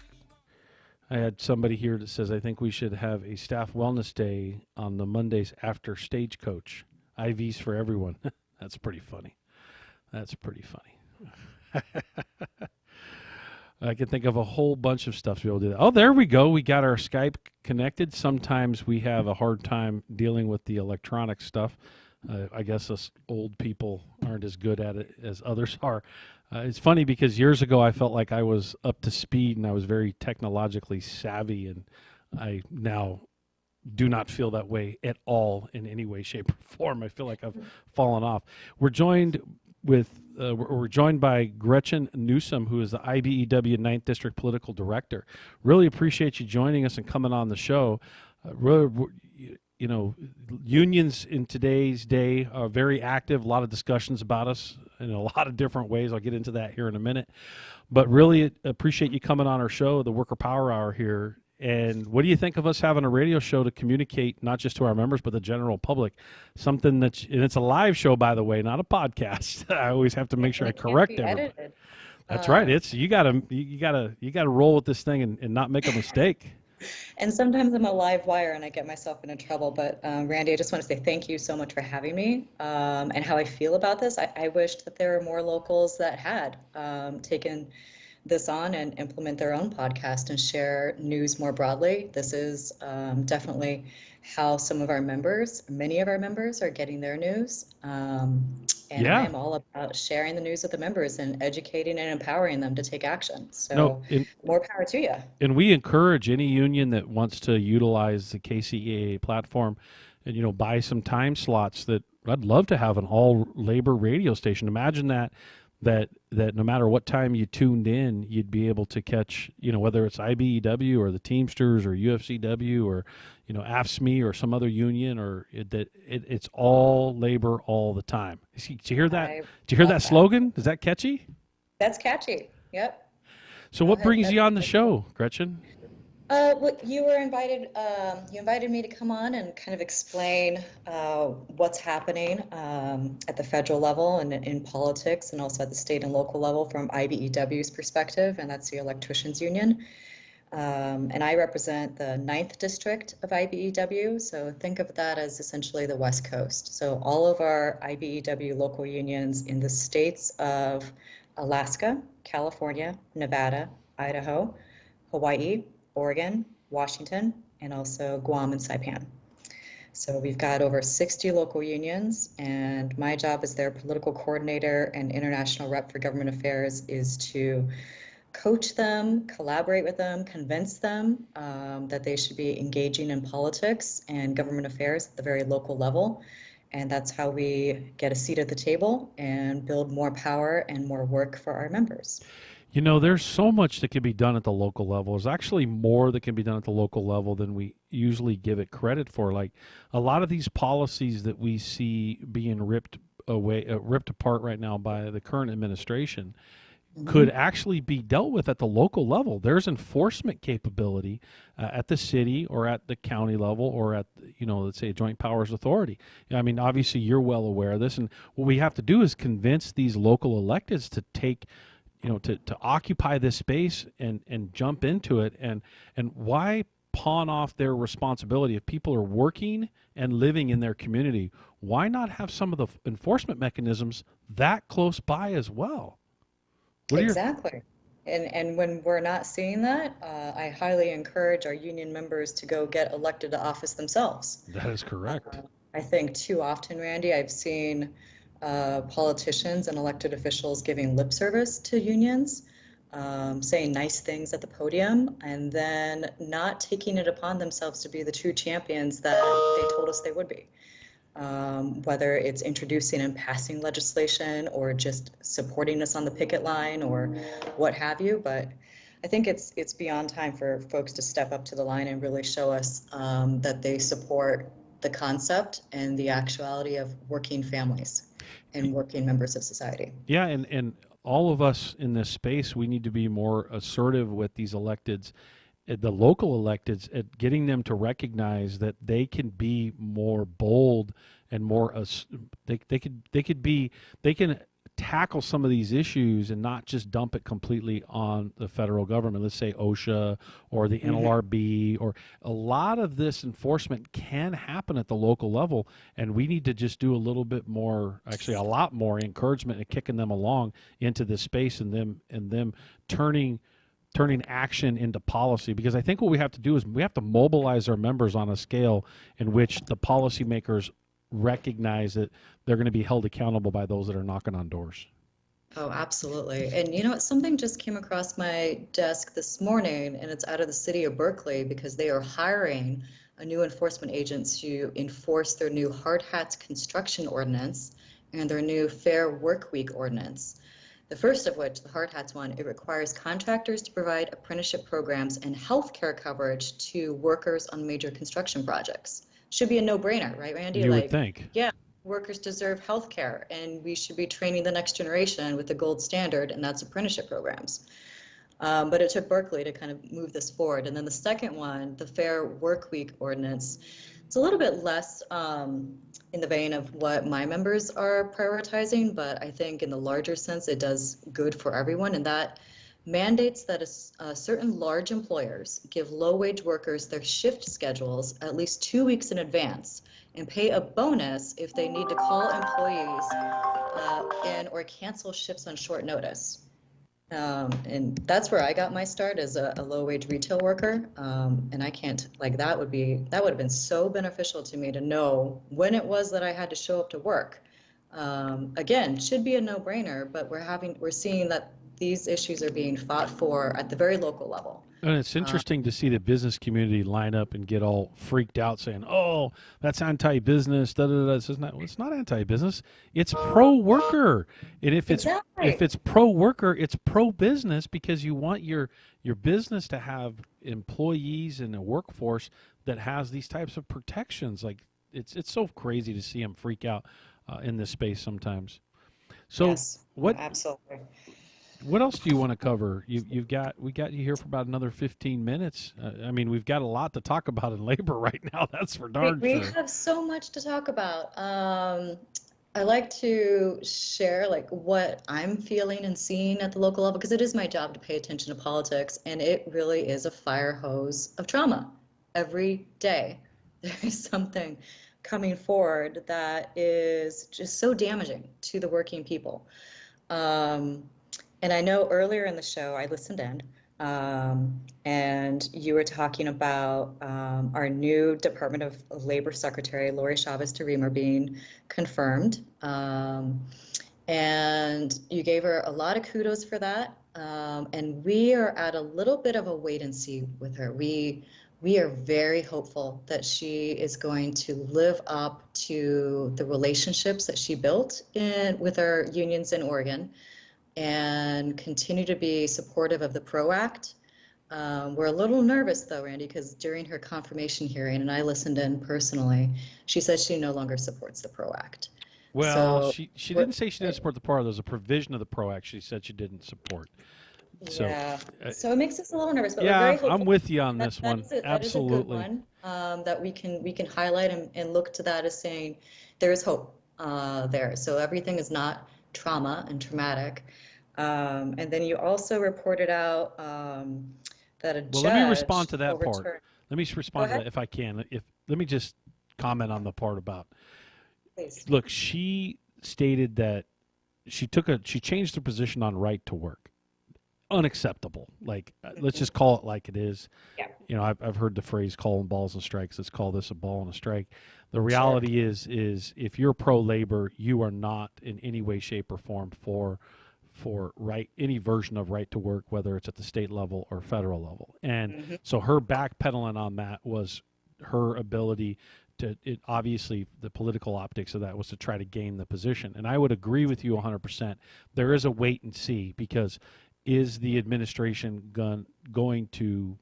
I had somebody here that says, I think we should have a staff wellness day on the Mondays after Stagecoach. IVs for everyone. That's pretty funny. That's pretty funny. I can think of a whole bunch of stuff to be able to do that. Oh, there we go. We got our Skype connected. Sometimes we have a hard time dealing with the electronic stuff. I guess us old people aren't as good at it as others are. It's funny because years ago I felt like I was up to speed and I was very technologically savvy, and I now do not feel that way at all in any way, shape, or form. I feel like I've fallen off. We're joined with we're joined by Gretchen Newsom, who is the IBEW 9th District Political Director. Really appreciate you joining us and coming on the show. You know, unions in today's day are very active, a lot of discussions about us in a lot of different ways. I'll get into that here in a minute. But really appreciate you coming on our show, the Worker Power Hour here. And what do you think of us having a radio show to communicate not just to our members but the general public? Something that's, and it's a live show, by the way, not a podcast. I always have to make sure I correct everybody. That's right. It's you gotta roll with this thing and not make a mistake. And sometimes I'm a live wire and I get myself into trouble. But Randy, I just want to say thank you so much for having me and how I feel about this. I wished that there were more locals that had taken this on and implement their own podcast and share news more broadly. This is definitely how some of our members, many of our members, are getting their news. And I am all about sharing the news with the members and educating and empowering them to take action. So more power to you. And we encourage any union that wants to utilize the KCAA platform and, you know, buy some time slots. That I'd love to have an all labor radio station. Imagine that no matter what time you tuned in, you'd be able to catch, you know, whether it's IBEW or the Teamsters or UFCW or, you know, AFSCME or some other union, or it's all labor all the time. Did you hear that? Did you hear that slogan? Is that catchy? That's catchy. Yep. So what brings you on the show, Gretchen? Well, you were invited. You invited me to come on and kind of explain what's happening at the federal level and in politics, and also at the state and local level from IBEW's perspective, and that's the Electricians Union. And I represent the 9th District of IBEW, so think of that as essentially the West Coast. So all of our IBEW local unions in the states of Alaska, California, Nevada, Idaho, Hawaii, Oregon, Washington, and also Guam and Saipan. So we've got over 60 local unions, and my job as their political coordinator and international rep for government affairs is to coach them, collaborate with them, convince them that they should be engaging in politics and government affairs at the very local level. And that's how we get a seat at the table and build more power and more work for our members. You know, there's so much that can be done at the local level. There's actually more that can be done at the local level than we usually give it credit for. Like a lot of these policies that we see being ripped apart right now by the current administration could actually be dealt with at the local level. There's enforcement capability at the city or at the county level or at, you know, let's say a joint powers authority. I mean, obviously you're well aware of this, and what we have to do is convince these local electeds to take, you know, to occupy this space and jump into it, and why pawn off their responsibility? If people are working and living in their community, why not have some of the enforcement mechanisms that close by as well? Exactly. And when we're not seeing that, I highly encourage our union members to go get elected to office themselves. That is correct. I think too often, Randy, I've seen politicians and elected officials giving lip service to unions, saying nice things at the podium, and then not taking it upon themselves to be the true champions that they told us they would be. Whether it's introducing and passing legislation or just supporting us on the picket line or what have you. But I think it's beyond time for folks to step up to the line and really show us that they support the concept and the actuality of working families and working members of society. Yeah, and all of us in this space, we need to be more assertive with these electeds, the local electeds, at getting them to recognize that they can be more bold and more they can tackle some of these issues and not just dump it completely on the federal government. Let's say OSHA or the NLRB, or a lot of this enforcement can happen at the local level, and we need to just do a little bit more, actually a lot more encouragement and kicking them along into this space, and them turning action into policy. Because I think what we have to do is we have to mobilize our members on a scale in which the policymakers recognize that they're going to be held accountable by those that are knocking on doors. Oh, absolutely. And you know what, something just came across my desk this morning, and it's out of the city of Berkeley, because they are hiring a new enforcement agent to enforce their new hard hats construction ordinance. and their new Fair Workweek ordinance. The first of which, the hard hats one, it requires contractors to provide apprenticeship programs and health care coverage to workers on major construction projects. Should be a no-brainer, right, Randy? You would think. Yeah, workers deserve health care, and we should be training the next generation with the gold standard, and that's apprenticeship programs. But it took Berkeley to kind of move this forward. And then the second one, the Fair Workweek ordinance, it's a little bit less in the vein of what my members are prioritizing, but I think in the larger sense, it does good for everyone, and that mandates that certain large employers give low-wage workers their shift schedules at least 2 weeks in advance and pay a bonus if they need to call employees in or cancel shifts on short notice. And that's where I got my start as a low-wage retail worker. And I can't, like, that would have been so beneficial to me to know when it was that I had to show up to work. Again, should be a no-brainer, but we're seeing that these issues are being fought for at the very local level. And it's interesting to see the business community line up and get all freaked out saying, oh, that's anti-business, da-da-da. It's not anti-business. It's pro-worker. And if it's pro-worker, it's pro-business, because you want your business to have employees and a workforce that has these types of protections. Like, it's so crazy to see them freak out in this space sometimes. So yes, absolutely. What else do you want to cover? We got you here for about another 15 minutes. I mean, we've got a lot to talk about in labor right now. That's for darn sure. We have so much to talk about. I like to share like what I'm feeling and seeing at the local level, because it is my job to pay attention to politics, and it really is a fire hose of trauma. Every day there is something coming forward that is just so damaging to the working people. And I know earlier in the show, I listened in, and you were talking about our new Department of Labor Secretary, Lori Chavez-Taremer, being confirmed. And you gave her a lot of kudos for that. And we are at a little bit of a wait and see with her. We are very hopeful that she is going to live up to the relationships that she built with our unions in Oregon, and continue to be supportive of the PRO Act. We're a little nervous, though, Randy, because during her confirmation hearing, and I listened in personally, she said she no longer supports the PRO Act. Well, so, she didn't say she didn't support the PRO. There's a provision of the PRO Act she said she didn't support. So, yeah, so it makes us a little nervous. But yeah, we're very hopeful. I'm with you on this one. Absolutely. That is a good one that we can highlight and look to that as saying there is hope there. So everything is not trauma and traumatic. And then you also reported out that a judge. Well, let me respond to that part. Let me respond to that if I can. Let me just comment on the part about. Please. Look, she stated that she changed her position on right to work. Unacceptable. Like, let's just call it like it is. Yeah. You know, I've heard the phrase "calling balls and strikes." Let's call this a ball and a strike. The reality is if you're pro-labor, you are not in any way, shape, or form for any version of right to work, whether it's at the state level or federal level. And so her backpedaling on that was her ability to, obviously the political optics of that was to try to gain the position. And I would agree with you 100%. There is a wait and see, because is the administration going to,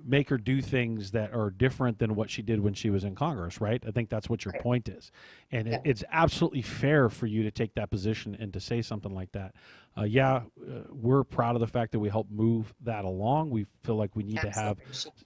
make her do things that are different than what she did when she was in Congress, right? I think that's what your point is. And it's absolutely fair for you to take that position and to say something like that. We're proud of the fact that we helped move that along. We feel like we need to have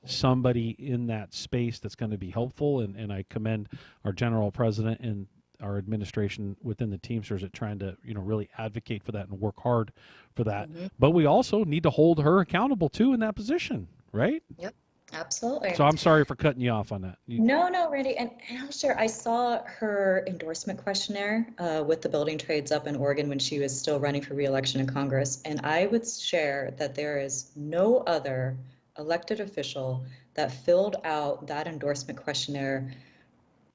somebody in that space that's going to be helpful. And I commend our general president and our administration within the Teamsters at trying to, really advocate for that and work hard for that. But we also need to hold her accountable too in that position. Right? Yep, absolutely. So I'm sorry for cutting you off on that. No, Randy. And I'm sure I saw her endorsement questionnaire with the building trades up in Oregon when she was still running for re-election in Congress. And I would share that there is no other elected official that filled out that endorsement questionnaire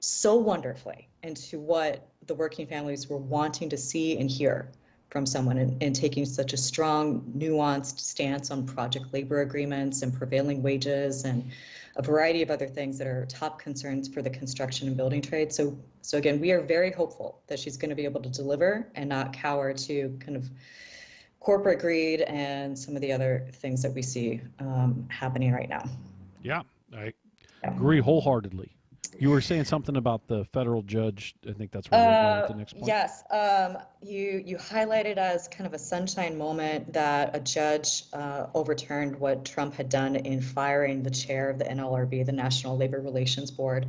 so wonderfully into what the working families were wanting to see and hear from someone, and taking such a strong, nuanced stance on project labor agreements and prevailing wages. And a variety of other things that are top concerns for the construction and building trade. So again, we are very hopeful that she's going to be able to deliver and not cower to kind of corporate greed and some of the other things that we see happening right now. Yeah, I agree wholeheartedly. You were saying something about the federal judge. I think that's where we're going with the next point. Yes, you highlighted as kind of a sunshine moment that a judge overturned what Trump had done in firing the chair of the NLRB, the National Labor Relations Board.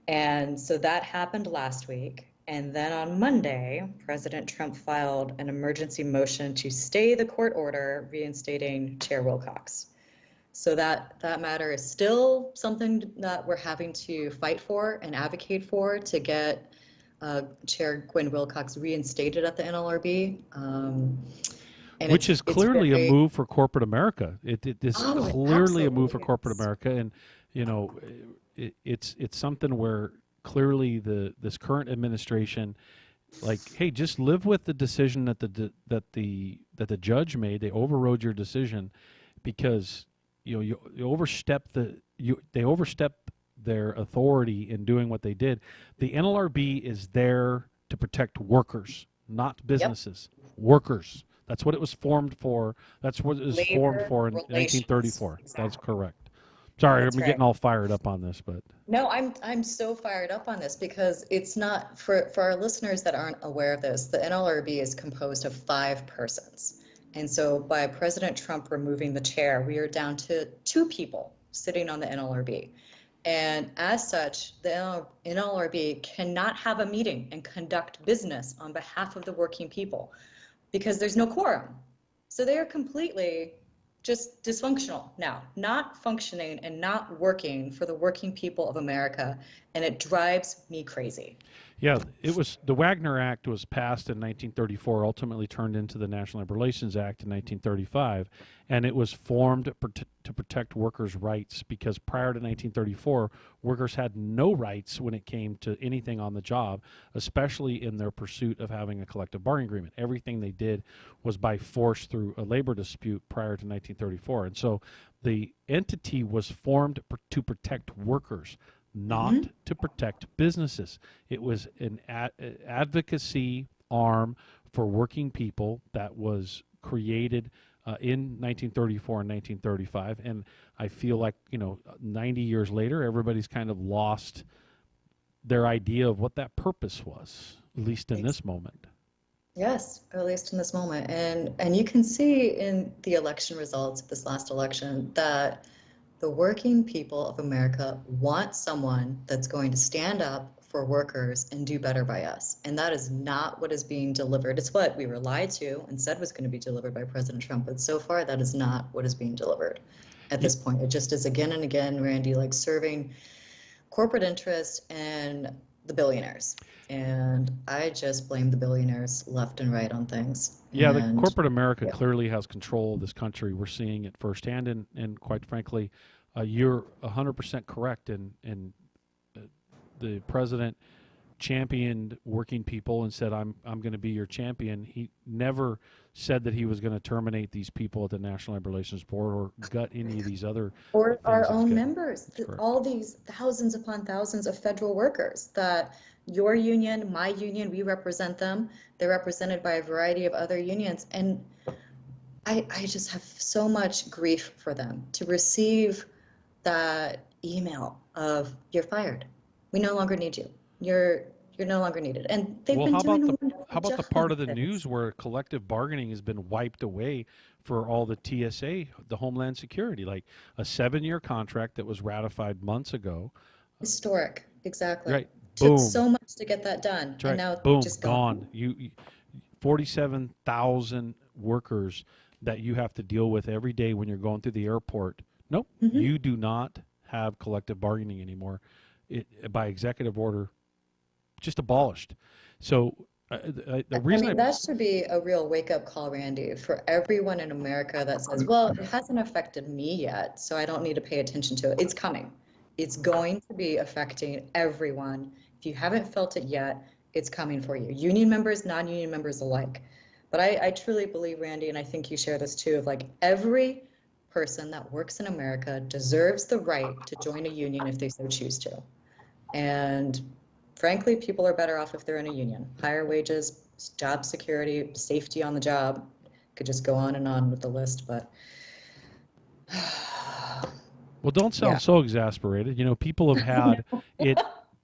And so that happened last week. And then on Monday, President Trump filed an emergency motion to stay the court order reinstating Chair Wilcox. So that matter is still something that we're having to fight for and advocate for to get Chair Gwen Wilcox reinstated at the NLRB. Which is clearly a move for corporate America. It is clearly a move for corporate America. And, you know, it's something where clearly this current administration, like, hey, just live with the decision that the judge made. They overrode your decision because you overstep they overstep their authority in doing what they did. The NLRB is there to protect workers, not businesses. Yep. Workers. That's what it was formed for. That's what it was formed for in 1934. Exactly. That's correct. Sorry, I'm getting all fired up on this, but no, I'm so fired up on this because it's not for our listeners that aren't aware of this. The NLRB is composed of 5 persons. And so by President Trump removing the chair, we are down to 2 people sitting on the NLRB. And as such, the NLRB cannot have a meeting and conduct business on behalf of the working people because there's no quorum. So they are completely just dysfunctional now, not functioning and not working for the working people of America. And it drives me crazy. Yeah, it was the Wagner Act was passed in 1934, ultimately turned into the National Labor Relations Act in 1935, and it was formed to protect workers' rights because prior to 1934, workers had no rights when it came to anything on the job, especially in their pursuit of having a collective bargaining agreement. Everything they did was by force through a labor dispute prior to 1934, and so the entity was formed to protect workers, not to protect businesses. It was an advocacy arm for working people that was created in 1934 and 1935. And I feel like, 90 years later, everybody's kind of lost their idea of what that purpose was, at least in this moment. Yes, at least in this moment. And you can see in the election results of this last election that the working people of America want someone that's going to stand up for workers and do better by us. And that is not what is being delivered. It's what we were lied to and said was going to be delivered by President Trump. But so far, that is not what is being delivered at this point. It just is again and again, Randy, like serving corporate interests and the billionaires. And I just blame the billionaires left and right on things. Yeah, the corporate America clearly has control of this country. We're seeing it firsthand, and quite frankly, you're 100% correct. And the president championed working people and said, "I'm going to be your champion." He never said that he was going to terminate these people at the National Labor Relations Board or gut any of these other or our own members. All these thousands upon thousands of federal workers that your union, my union, we represent them. They're represented by a variety of other unions. And I just have so much grief for them to receive that email of "you're fired. We no longer need you. You're no longer needed." And they've been doing how about the part of the news where collective bargaining has been wiped away for all the TSA, the Homeland Security, like a 7-year contract that was ratified months ago. Historic, exactly. Right. Took so much to get that done, That's right. And now Boom, it's just gone. You 47,000 workers that you have to deal with every day when you're going through the airport. Nope, you do not have collective bargaining anymore. By executive order, just abolished. So the reason that should be a real wake-up call, Randy, for everyone in America that says, "Well, it hasn't affected me yet, so I don't need to pay attention to it." It's coming. It's going to be affecting everyone. If you haven't felt it yet, it's coming for you. Union members, non-union members alike. But I truly believe, Randy, and I think you share this too, of like every person that works in America deserves the right to join a union if they so choose to. And frankly, people are better off if they're in a union. Higher wages, job security, safety on the job. Could just go on and on with the list, but well, don't sound so exasperated. You know, people have had it.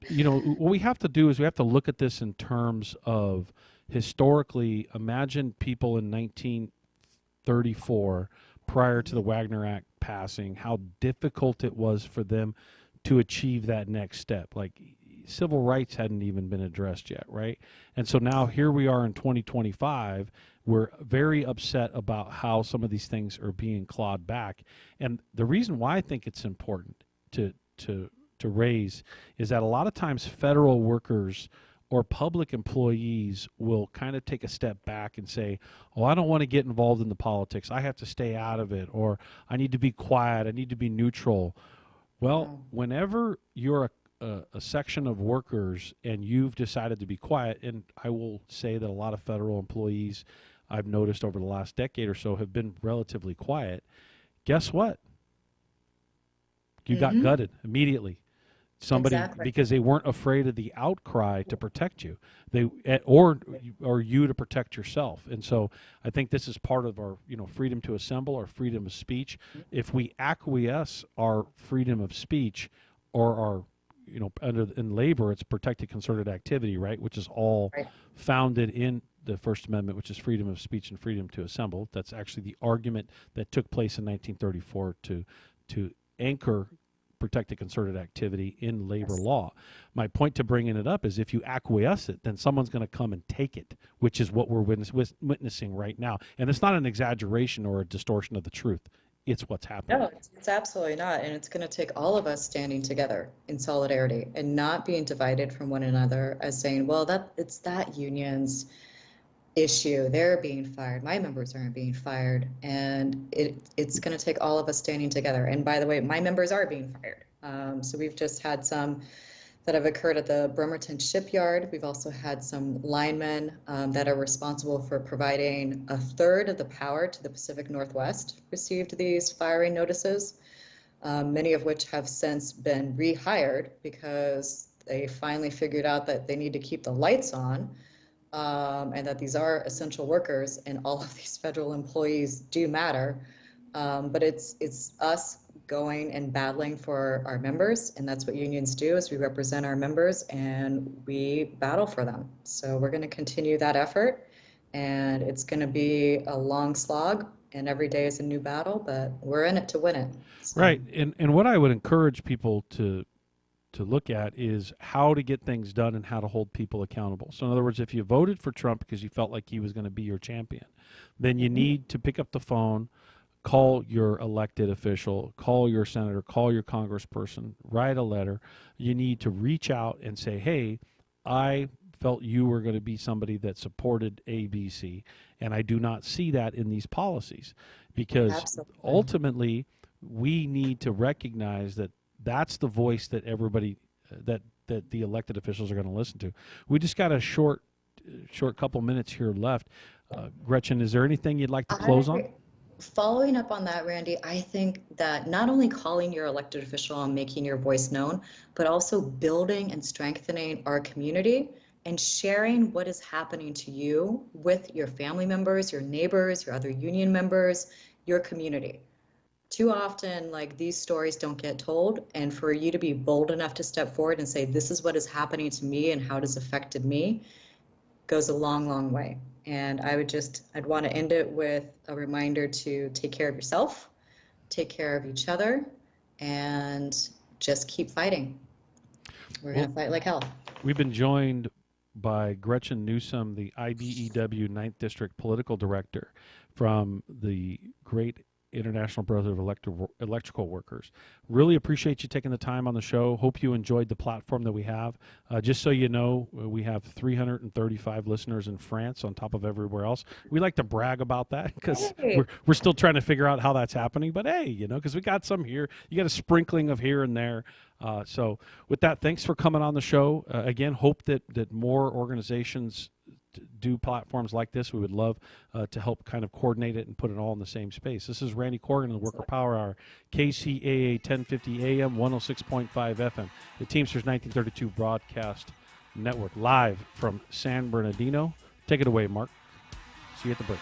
You know, what we have to do is we have to look at this in terms of historically. Imagine people in 1934, prior to the Wagner Act passing, how difficult it was for them to achieve that next step. Like, civil rights hadn't even been addressed yet, right? And so now here we are in 2025. We're very upset about how some of these things are being clawed back. And the reason why I think it's important to raise is that a lot of times federal workers or public employees will kind of take a step back and say, oh, I don't want to get involved in the politics. I have to stay out of it, or I need to be quiet. I need to be neutral. Well, whenever you're a section of workers and you've decided to be quiet, and I will say that a lot of federal employees I've noticed over the last decade or so have been relatively quiet, guess what? You got gutted immediately. Somebody, because they weren't afraid of the outcry to protect you, or you to protect yourself. And so I think this is part of our, freedom to assemble, our freedom of speech. If we acquiesce our freedom of speech, or our, in labor, it's protected concerted activity, right? Which is all founded in the First Amendment, which is freedom of speech and freedom to assemble. That's actually the argument that took place in 1934 to anchor protected concerted activity in labor law. My point to bringing it up is if you acquiesce it, then someone's going to come and take it, which is what we're witnessing right now. And it's not an exaggeration or a distortion of the truth. It's what's happening. No, it's absolutely not. And it's going to take all of us standing together in solidarity and not being divided from one another as saying, well, it's that union's issue. They're being fired. My members aren't being fired. And it's going to take all of us standing together. And by the way, my members are being fired. So we've just had some that have occurred at the Bremerton shipyard. We've also had some linemen that are responsible for providing a third of the power to the Pacific Northwest received these firing notices, many of which have since been rehired because they finally figured out that they need to keep the lights on. And that these are essential workers, and all of these federal employees do matter. But it's us going and battling for our members, and that's what unions do, is we represent our members and we battle for them. So we're going to continue that effort, and it's going to be a long slog, and every day is a new battle, but we're in it to win it. So. Right, and what I would encourage people to look at is how to get things done and how to hold people accountable. So in other words, if you voted for Trump because you felt like he was going to be your champion, then you need to pick up the phone, call your elected official, call your senator, call your congressperson, write a letter. You need to reach out and say, hey, I felt you were going to be somebody that supported ABC, and I do not see that in these policies. Because ultimately, we need to recognize that that's the voice that everybody, that the elected officials are going to listen to. We just got a short couple minutes here left. Gretchen, is there anything you'd like to close on? Following up on that, Randy, I think that not only calling your elected official and making your voice known, but also building and strengthening our community and sharing what is happening to you with your family members, your neighbors, your other union members, your community. Too often, these stories don't get told, and for you to be bold enough to step forward and say, this is what is happening to me and how it has affected me, goes a long, long way. And I'd want to end it with a reminder to take care of yourself, take care of each other, and just keep fighting. We're going to fight like hell. We've been joined by Gretchen Newsom, the IBEW 9th District Political Director from the great International Brotherhood of Electrical Workers. Really appreciate you taking the time on the show. Hope you enjoyed the platform that we have. Just so you know, we have 335 listeners in France on top of everywhere else. We like to brag about that because we're still trying to figure out how that's happening. But hey, because we got some here. You got a sprinkling of here and there. So with that, thanks for coming on the show. Again, hope that more organizations do platforms like this, we would love to help kind of coordinate it and put it all in the same space. This is Randy Corrigan of the Worker Power Hour, KCAA 1050 AM, 106.5 FM, the Teamsters 1932 Broadcast Network, live from San Bernardino. Take it away, Mark. See you at the break.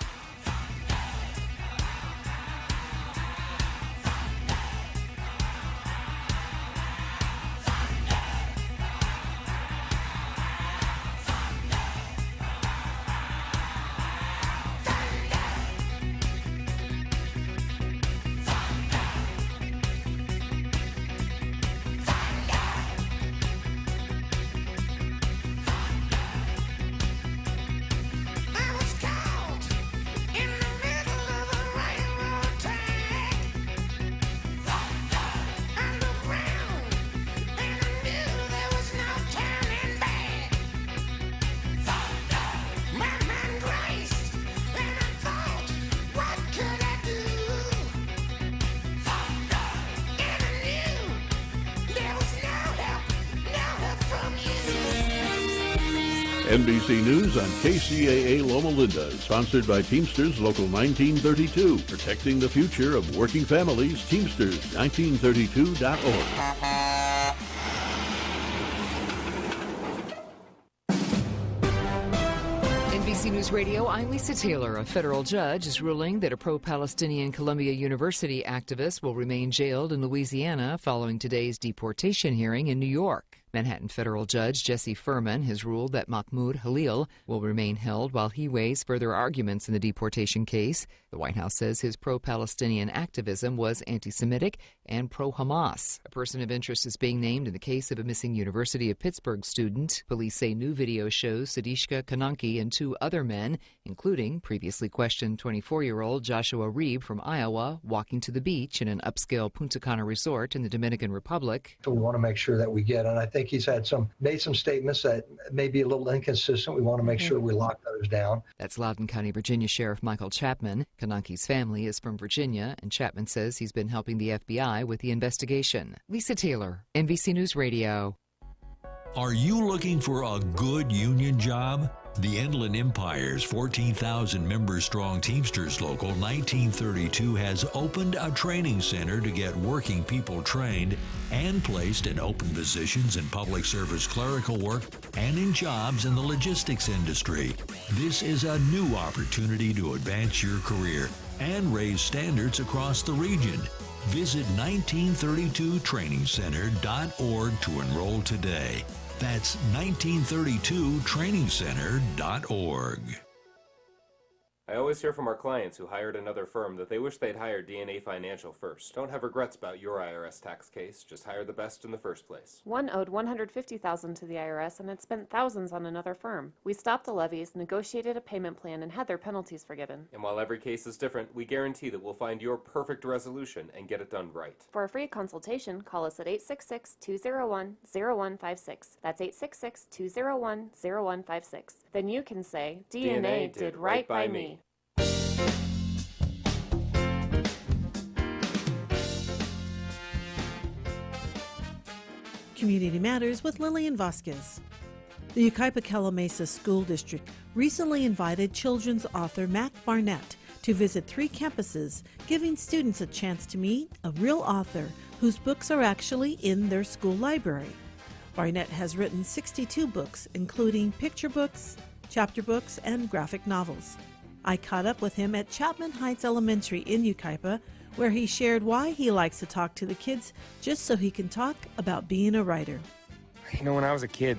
NBC News on KCAA Loma Linda, sponsored by Teamsters Local 1932, protecting the future of working families. Teamsters1932.org. NBC News Radio, I'm Lisa Taylor. A federal judge is ruling that a pro-Palestinian Columbia University activist will remain jailed in Louisiana following today's deportation hearing in New York. Manhattan federal judge Jesse Furman has ruled that Mahmoud Halil will remain held while he weighs further arguments in the deportation case. The White House says his pro-Palestinian activism was anti-Semitic and pro-Hamas. A person of interest is being named in the case of a missing University of Pittsburgh student. Police say new video shows Sadishka Kananki and two other men, including previously questioned 24-year-old Joshua Reeb from Iowa, walking to the beach in an upscale Punta Cana resort in the Dominican Republic. So we want to make sure that we get, and I think he's made some statements that may be a little inconsistent. We want to make sure we lock those down. That's Loudoun County, Virginia Sheriff Michael Chapman. Kananki's family is from Virginia, and Chapman says he's been helping the FBI with the investigation. Lisa Taylor, NBC News Radio. Are you looking for a good union job? The Inland Empire's 14,000 member strong Teamsters Local 1932 has opened a training center to get working people trained and placed in open positions in public service clerical work and in jobs in the logistics industry. This is a new opportunity to advance your career and raise standards across the region. Visit 1932trainingcenter.org to enroll today. That's 1932trainingcenter.org. I always hear from our clients who hired another firm that they wish they'd hired DNA Financial first. Don't have regrets about your IRS tax case. Just hire the best in the first place. One owed $150,000 to the IRS and had spent thousands on another firm. We stopped the levies, negotiated a payment plan, and had their penalties forgiven. And while every case is different, we guarantee that we'll find your perfect resolution and get it done right. For a free consultation, call us at 866-201-0156. That's 866-201-0156. Then you can say, DNA did right by me. Community Matters with Lillian Vasquez. The Yucaipa-Cala Mesa School District recently invited children's author Mac Barnett to visit 3 campuses, giving students a chance to meet a real author whose books are actually in their school library. Barnett has written 62 books, including picture books, chapter books, and graphic novels. I caught up with him at Chapman Heights Elementary in Yucaipa, where he shared why he likes to talk to the kids just so he can talk about being a writer. You know, when I was a kid,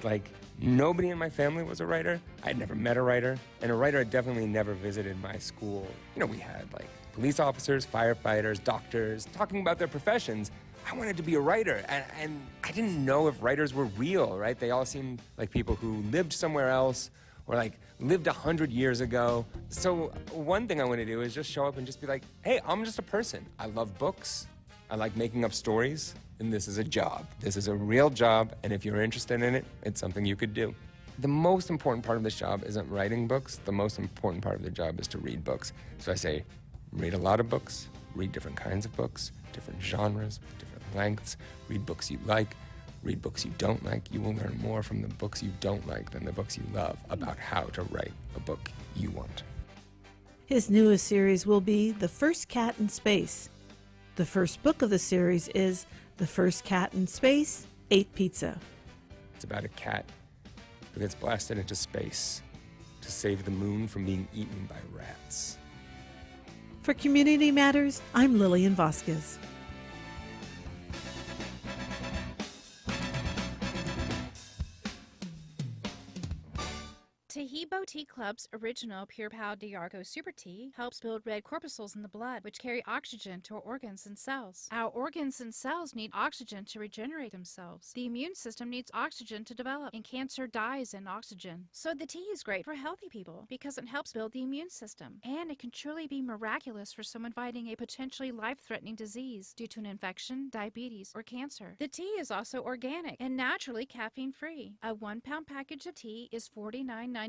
nobody in my family was a writer. I'd never met a writer, and a writer had definitely never visited my school. You know, we had police officers, firefighters, doctors, talking about their professions. I wanted to be a writer, and I didn't know if writers were real, right? They all seemed like people who lived somewhere else or lived 100 years ago. So one thing I want to do is just show up and just be like, hey, I'm just a person. I love books. I like making up stories. And this is a job. This is a real job. And if you're interested in it, it's something you could do. The most important part of this job isn't writing books. The most important part of the job is to read books. So I say, read a lot of books, read different kinds of books, different genres, different lengths, read books you like, read books you don't like, you will learn more from the books you don't like than the books you love about how to write a book you want. His newest series will be The First Cat in Space. The first book of the series is The First Cat in Space Ate Pizza. It's about a cat who gets blasted into space to save the moon from being eaten by rats. For Community Matters, I'm Lillian Vasquez. Tahibo Tea Club's original Pure Pau Diarco Super Tea helps build red corpuscles in the blood, which carry oxygen to our organs and cells. Our organs and cells need oxygen to regenerate themselves. The immune system needs oxygen to develop, and cancer dies in oxygen. So the tea is great for healthy people because it helps build the immune system, and it can truly be miraculous for someone fighting a potentially life-threatening disease due to an infection, diabetes, or cancer. The tea is also organic and naturally caffeine-free. A 1-pound package of tea is $49.95,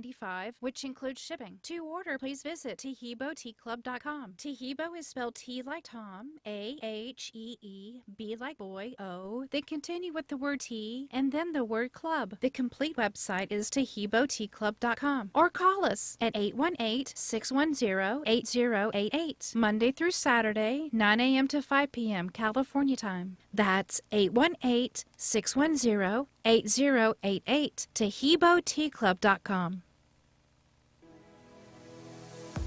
which includes shipping. To order, please visit TahiboTeaClub.com. Tahibo is spelled T like Tom, A-H-E-E, B like boy, O. Then continue with the word tea and then the word club. The complete website is TahiboTeaClub.com. Or call us at 818-610-8088. Monday through Saturday, 9 a.m. to 5 p.m. California time. That's 818-610-8088. TahiboTeaClub.com.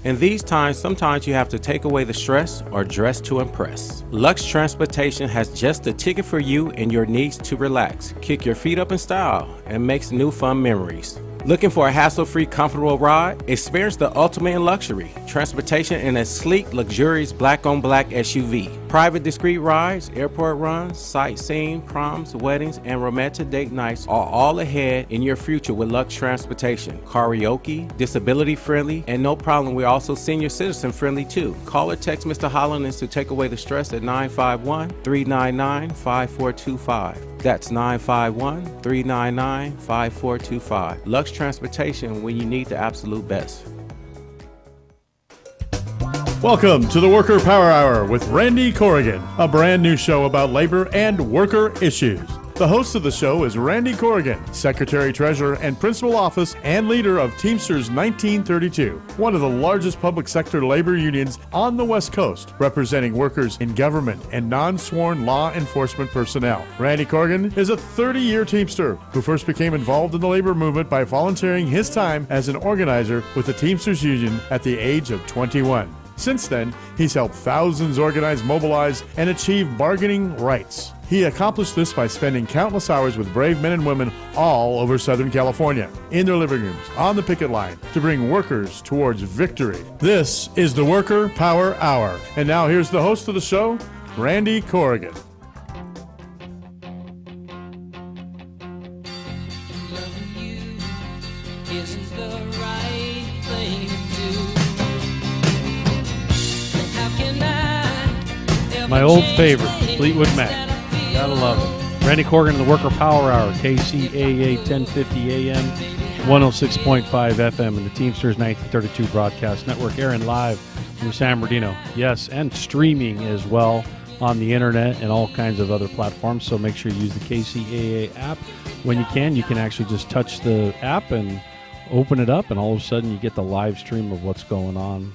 In these times, sometimes you have to take away the stress or dress to impress. Lux Transportation has just the ticket for you and your needs to relax, kick your feet up in style, and make some new fun memories. Looking for a hassle-free, comfortable ride? Experience the ultimate in luxury. Transportation in a sleek, luxurious black-on-black SUV. Private, discreet rides, airport runs, sightseeing, proms, weddings, and romantic date nights are all ahead in your future with Lux Transportation. Karaoke, disability-friendly, and no problem, we're also senior citizen-friendly too. Call or text Mr. Hollins to take away the stress at 951-399-5425. That's 951-399-5425. Lux Transportation, when you need the absolute best. Welcome to the Worker Power Hour with Randy Corrigan, a brand new show about labor and worker issues. The host of the show is Randy Corrigan, Secretary, Treasurer, and Principal Office and leader of Teamsters 1932, one of the largest public sector labor unions on the West Coast, representing workers in government and non-sworn law enforcement personnel. Randy Corrigan is a 30-year Teamster who first became involved in the labor movement by volunteering his time as an organizer with the Teamsters Union at the age of 21. Since then, he's helped thousands organize, mobilize, and achieve bargaining rights. He accomplished this by spending countless hours with brave men and women all over Southern California, in their living rooms, on the picket line, to bring workers towards victory. This is the Worker Power Hour. And now here's the host of the show, Randy Corrigan. My old favorite, Fleetwood Mac. Gotta love it. Randy Corrigan in the Worker Power Hour, KCAA 1050 AM, 106.5 FM, and the Teamsters 1932 Broadcast Network, airing live from San Bernardino. Yes, and streaming as well on the internet and all kinds of other platforms. So make sure you use the KCAA app when you can. You can actually just touch the app and open it up, and all of a sudden you get the live stream of what's going on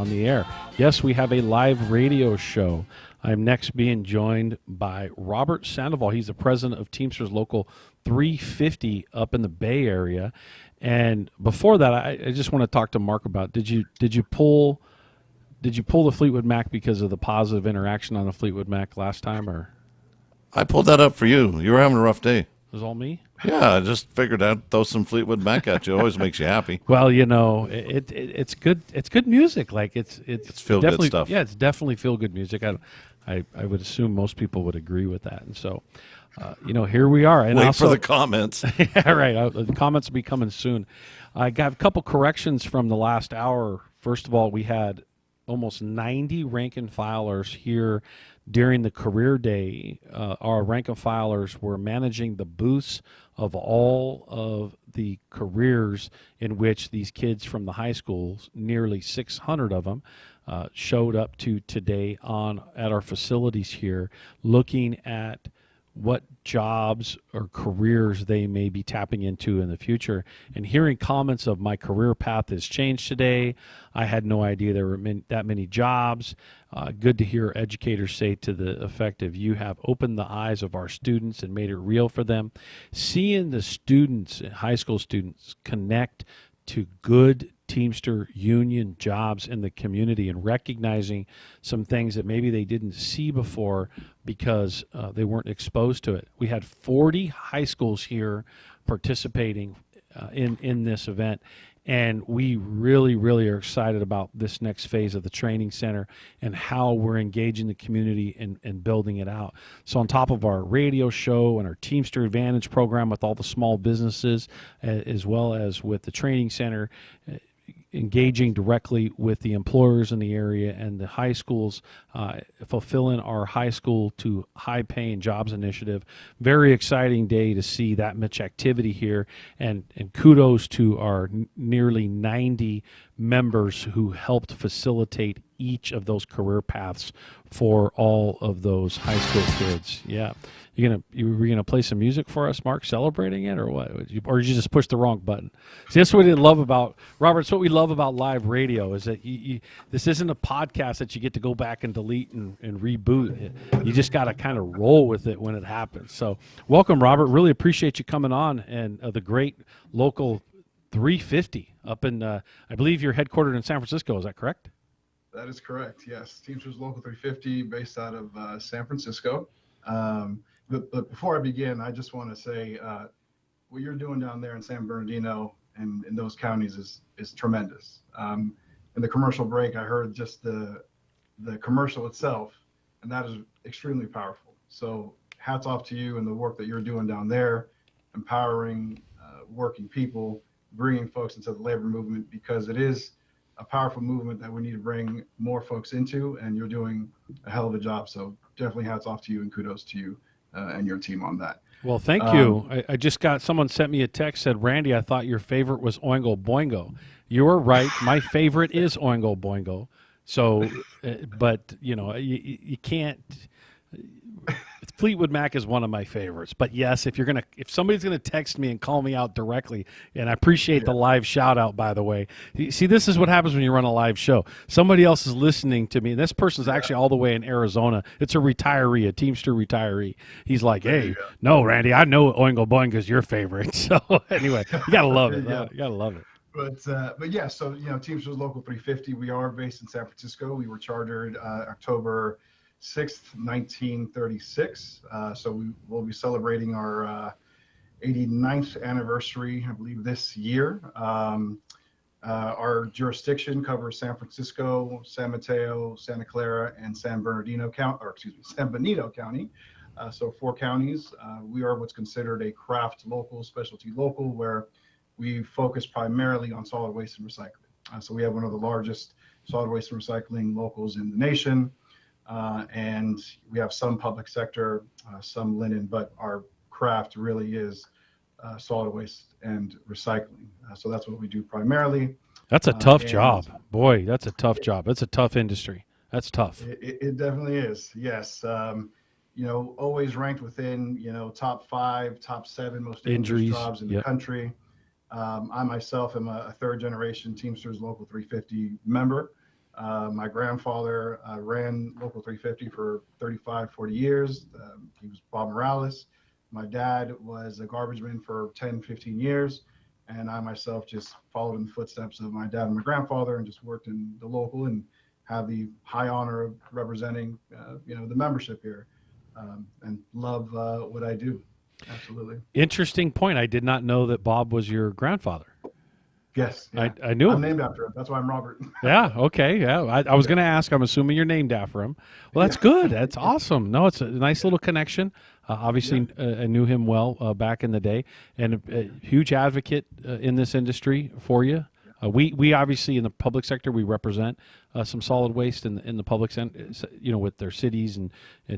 the air. Yes, we have a live radio show. I'm next being joined by Robert Sandoval. He's the president of Teamsters Local 350 up in the Bay Area. And before that, I just want to talk to Mark about, did you pull the Fleetwood Mac because of the positive interaction on the Fleetwood Mac last time, or? I pulled that up for you. You were having a rough day. It was all me? Yeah, I just figured I'd throw some Fleetwood Mac at you. It always makes you happy. Well, you know, it's good. It's good music. Like it's feel good stuff. Yeah, it's definitely feel good music. I would assume most people would agree with that. And so, you know, here we are. And wait also, for the comments. Yeah, right. The comments will be coming soon. I got a couple corrections from the last hour. First of all, we had almost 90 rank and filers here during the career day. Our rank and filers were managing the booths of all of the careers in which these kids from the high schools, nearly 600 of them, showed up to today at our facilities here, looking at what jobs or careers they may be tapping into in the future. And hearing comments of my career path has changed today. I had no idea there were that many jobs. Good to hear educators say to the effect of, you have opened the eyes of our students and made it real for them. Seeing the students, high school students, connect to good Teamster union jobs in the community and recognizing some things that maybe they didn't see before because they weren't exposed to it. We had 40 high schools here participating in this event, and we really, really are excited about this next phase of the training center and how we're engaging the community and building it out. So on top of our radio show and our Teamster Advantage program with all the small businesses, as well as with the training center, engaging directly with the employers in the area and the high schools, fulfilling our high school to high paying jobs initiative. Very exciting day to see that much activity here, and kudos to our nearly 90 members who helped facilitate each of those career paths for all of those high school kids. Yeah. You were gonna play some music for us, Mark, celebrating it, or what? Or did you just push the wrong button? See, that's what we love about Robert. It's what we love about live radio is that this isn't a podcast that you get to go back and delete and reboot. You just got to kind of roll with it when it happens. So, welcome, Robert. Really appreciate you coming on, and the great local 350 up in. I believe you're headquartered in San Francisco. Is that correct? That is correct. Yes, Teamsters Local 350, based out of San Francisco. But before I begin, I just want to say what you're doing down there in San Bernardino and in those counties is tremendous. In the commercial break, I heard just the commercial itself, and that is extremely powerful. So hats off to you and the work that you're doing down there, empowering working people, bringing folks into the labor movement, because it is a powerful movement that we need to bring more folks into, and you're doing a hell of a job. So definitely hats off to you and kudos to you and your team on that. Well, thank you. I just got someone sent me a text, said, Randy, I thought your favorite was Oingo Boingo. You were right. My favorite is Oingo Boingo. So, but you can't. Fleetwood Mac is one of my favorites, but yes, if somebody's gonna text me and call me out directly, and I appreciate the live shout out, by the way. See, this is what happens when you run a live show. Somebody else is listening to me. This person's actually all the way in Arizona. It's a retiree, a Teamster retiree. He's like, hey, no, Randy, I know Oingo Boingo is your favorite. So anyway, you gotta love it. You gotta love it. But yeah, so Teamsters Local 350. We are based in San Francisco. We were chartered October 6th, 1936. So we will be celebrating our 89th anniversary, I believe, this year. Our jurisdiction covers San Francisco, San Mateo, Santa Clara, and San Benito County. So 4 counties. We are what's considered a craft local, specialty local, where we focus primarily on solid waste and recycling. So we have one of the largest solid waste and recycling locals in the nation. And we have some public sector, some linen, but our craft really is solid waste and recycling. So that's what we do primarily. That's a tough job. Boy, that's a tough job. That's a tough industry. That's tough. It definitely is. Yes. Always ranked within, top 5, top 7 most dangerous jobs in the country. I myself am a 3rd generation Teamsters Local 350 member. My grandfather ran Local 350 for 35, 40 years. He was Bob Morales. My dad was a garbage man for 10, 15 years. And I myself just followed in the footsteps of my dad and my grandfather and just worked in the local and have the high honor of representing, the membership here, and love what I do. Absolutely. Interesting point. I did not know that Bob was your grandfather. Yes. Yeah. I knew him. I'm named after him. That's why I'm Robert. Yeah. Okay. Yeah. I was going to ask. I'm assuming you're named after him. Well, that's good. That's awesome. No, it's a nice little connection. Obviously, I knew him well back in the day, and a huge advocate in this industry for you. We obviously in the public sector, we represent some solid waste in the public sector, with their cities and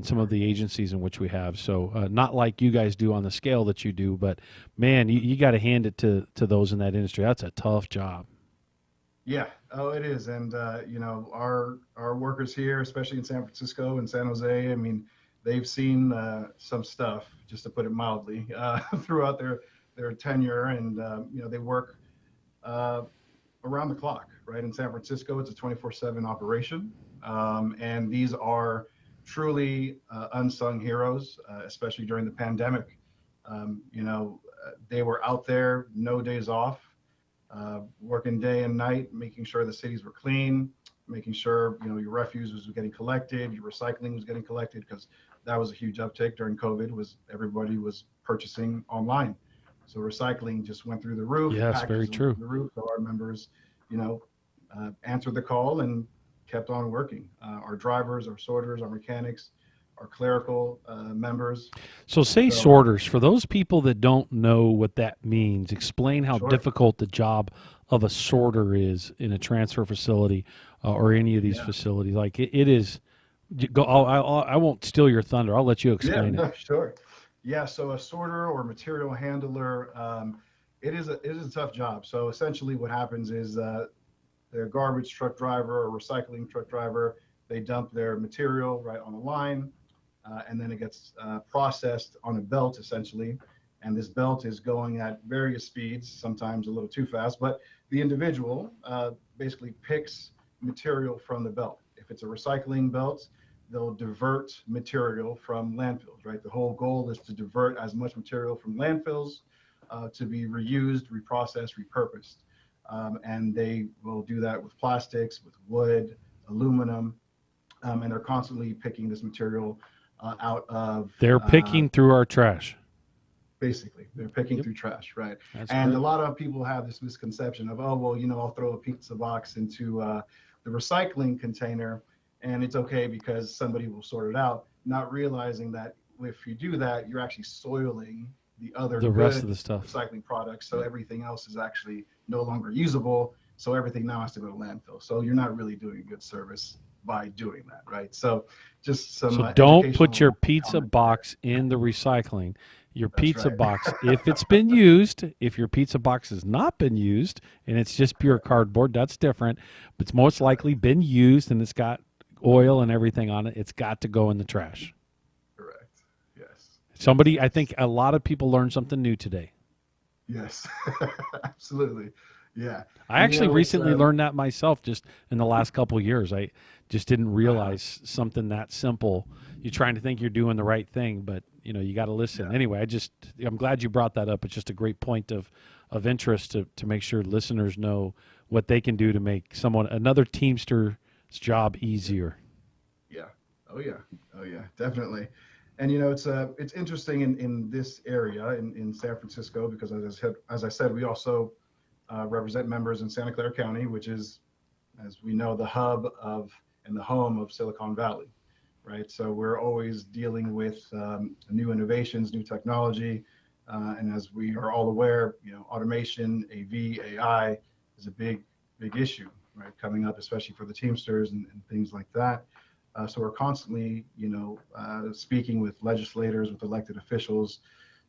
some of the agencies in which we have. So not like you guys do on the scale that you do, but man, you got to hand it to those in that industry. That's a tough job. Yeah, it is. And, our workers here, especially in San Francisco and San Jose, I mean, they've seen some stuff, just to put it mildly, throughout their tenure, and they work around the clock, right? In San Francisco, it's a 24/7 operation, and these are truly unsung heroes, especially during the pandemic. They were out there, no days off, working day and night, making sure the cities were clean, making sure your refuse was getting collected, your recycling was getting collected, because that was a huge uptick during COVID. Was everybody was purchasing online, so recycling just went through the roof. Yes, very true. Went through the roof. So our members, answered the call and kept on working. Our drivers, our sorters, our mechanics, our clerical members. So sorters, for those people that don't know what that means, explain how difficult the job of a sorter is in a transfer facility or any of these facilities. Like it is. I won't steal your thunder. I'll let you explain it. Sure. Yeah. So a sorter or material handler, it is a tough job. So essentially, what happens is their garbage truck driver or recycling truck driver, they dump their material right on the line, and then it gets processed on a belt essentially. And this belt is going at various speeds, sometimes a little too fast, but the individual basically picks material from the belt. If it's a recycling belt, they'll divert material from landfills, right? The whole goal is to divert as much material from landfills to be reused, reprocessed, repurposed. And they will do that with plastics, with wood, aluminum, and they're constantly picking this material out of... They're picking through our trash. Basically, they're picking through trash, right? That's and great. a lot of people have this misconception of, oh, well, I'll throw a pizza box into the recycling container, and it's okay because somebody will sort it out, not realizing that if you do that, you're actually soiling the rest of the stuff, recycling products, so everything else is actually no longer usable, so everything now has to go to landfill. So you're not really doing a good service by doing that, right? So just some So don't put educational your pizza box in the recycling. Your pizza right. box, if it's been used, if your pizza box has not been used and it's just pure cardboard, that's different. But it's most likely been used and it's got oil and everything on it. It's got to go in the trash. Correct. Yes. I think a lot of people learned something new today. Yes, absolutely. Yeah. I actually recently learned that myself just in the last couple of years. I just didn't realize something that simple. You're trying to think you're doing the right thing, but you got to listen. Yeah. Anyway, I'm glad you brought that up. It's just a great point of interest to make sure listeners know what they can do to make another Teamster's job easier. Yeah. Oh yeah, definitely. And it's interesting in this area in San Francisco, because as I said, we also represent members in Santa Clara County, which is, as we know, the hub of and the home of Silicon Valley, right? So we're always dealing with new innovations, new technology, and as we are all aware, automation, AV, AI is a big issue, right? Coming up, especially for the Teamsters and things like that. So we're constantly, speaking with legislators, with elected officials,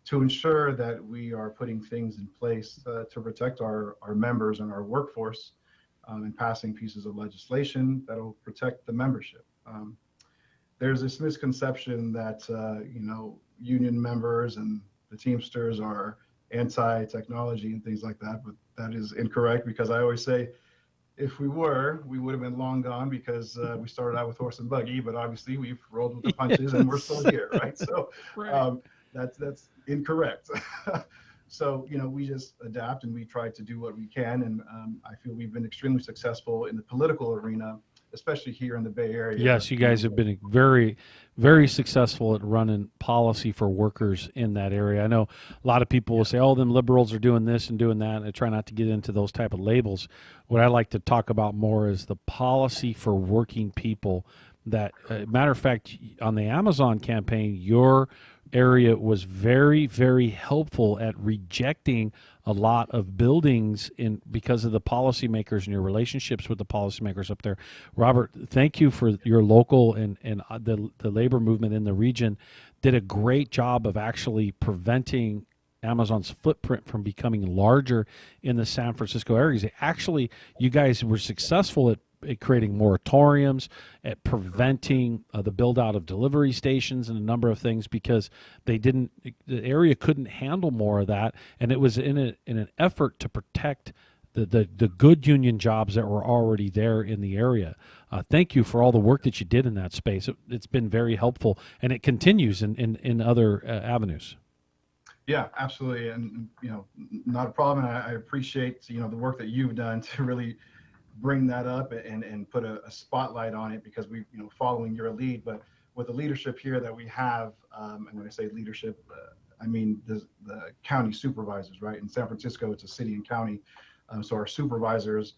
to ensure that we are putting things in place to protect our members and our workforce, and passing pieces of legislation that will protect the membership. There's this misconception that union members and the Teamsters are anti-technology and things like that, but that is incorrect, because I always say, if we were, we would have been long gone, because we started out with horse and buggy, but obviously we've rolled with the punches and we're still here, right? So that's incorrect. So, we just adapt and we try to do what we can. And I feel we've been extremely successful in the political arena, especially here in the Bay Area. Yes, you guys have been very, very successful at running policy for workers in that area. I know a lot of people will say, oh, them liberals are doing this and doing that. And I try not to get into those type of labels. What I like to talk about more is the policy for working people. That, matter of fact, on the Amazon campaign, your area was very, very helpful at rejecting a lot of buildings because of the policymakers and your relationships with the policymakers up there. Robert, thank you for your local and the labor movement in the region did a great job of actually preventing Amazon's footprint from becoming larger in the San Francisco area. Actually, you guys were successful at creating moratoriums, at preventing the build out of delivery stations and a number of things because the area couldn't handle more of that, and it was in an effort to protect the good union jobs that were already there in the area. Thank you for all the work that you did in that space. It's been very helpful, and it continues in other avenues. Yeah, absolutely. And, not a problem. I appreciate, the work that you've done to really bring that up and put a spotlight on it, because we, following your lead, but with the leadership here that we have, and when I say leadership, I mean the county supervisors, right? In San Francisco, it's a city and county. So our supervisors,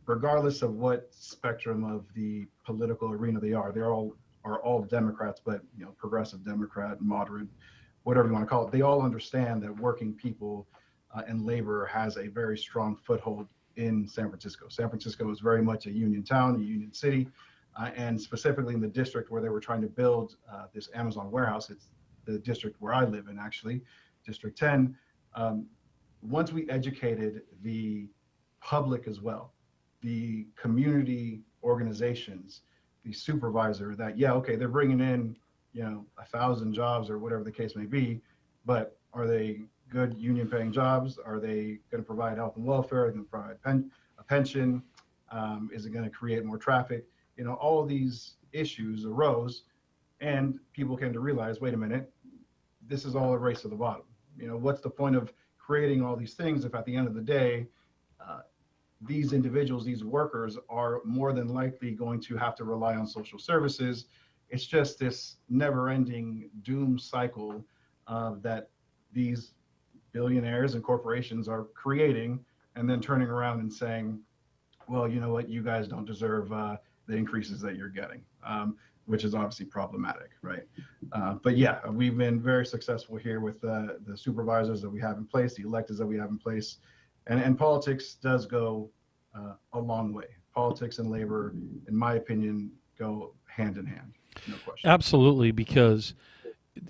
regardless of what spectrum of the political arena they are all Democrats, but progressive Democrat, moderate, whatever you want to call it. They all understand that working people and labor has a very strong foothold in San Francisco. San Francisco is very much a union town, a union city, and specifically in the district where they were trying to build this Amazon warehouse. It's the district where I live in, actually, District 10. Once we educated the public as well, the community organizations, the supervisor, that, they're bringing in, 1,000 jobs or whatever the case may be, but are they good union paying jobs? Are they going to provide health and welfare? Are they going to provide a pension? Is it going to create more traffic? All of these issues arose, and people came to realize, wait a minute, this is all a race to the bottom. What's the point of creating all these things if at the end of the day, these individuals, these workers are more than likely going to have to rely on social services? It's just this never-ending doom cycle that these billionaires and corporations are creating, and then turning around and saying, well, you know what, you guys don't deserve the increases that you're getting, which is obviously problematic, right? But yeah, we've been very successful here with the supervisors that we have in place, the electeds that we have in place, and politics does go a long way. Politics and labor, in my opinion, go hand in hand. No question. Absolutely, because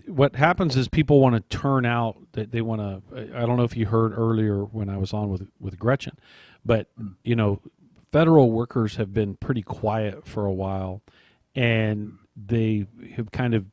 what happens is people want to turn out. They want to. I don't know if you heard earlier when I was on with Gretchen, but federal workers have been pretty quiet for a while, and they have kind of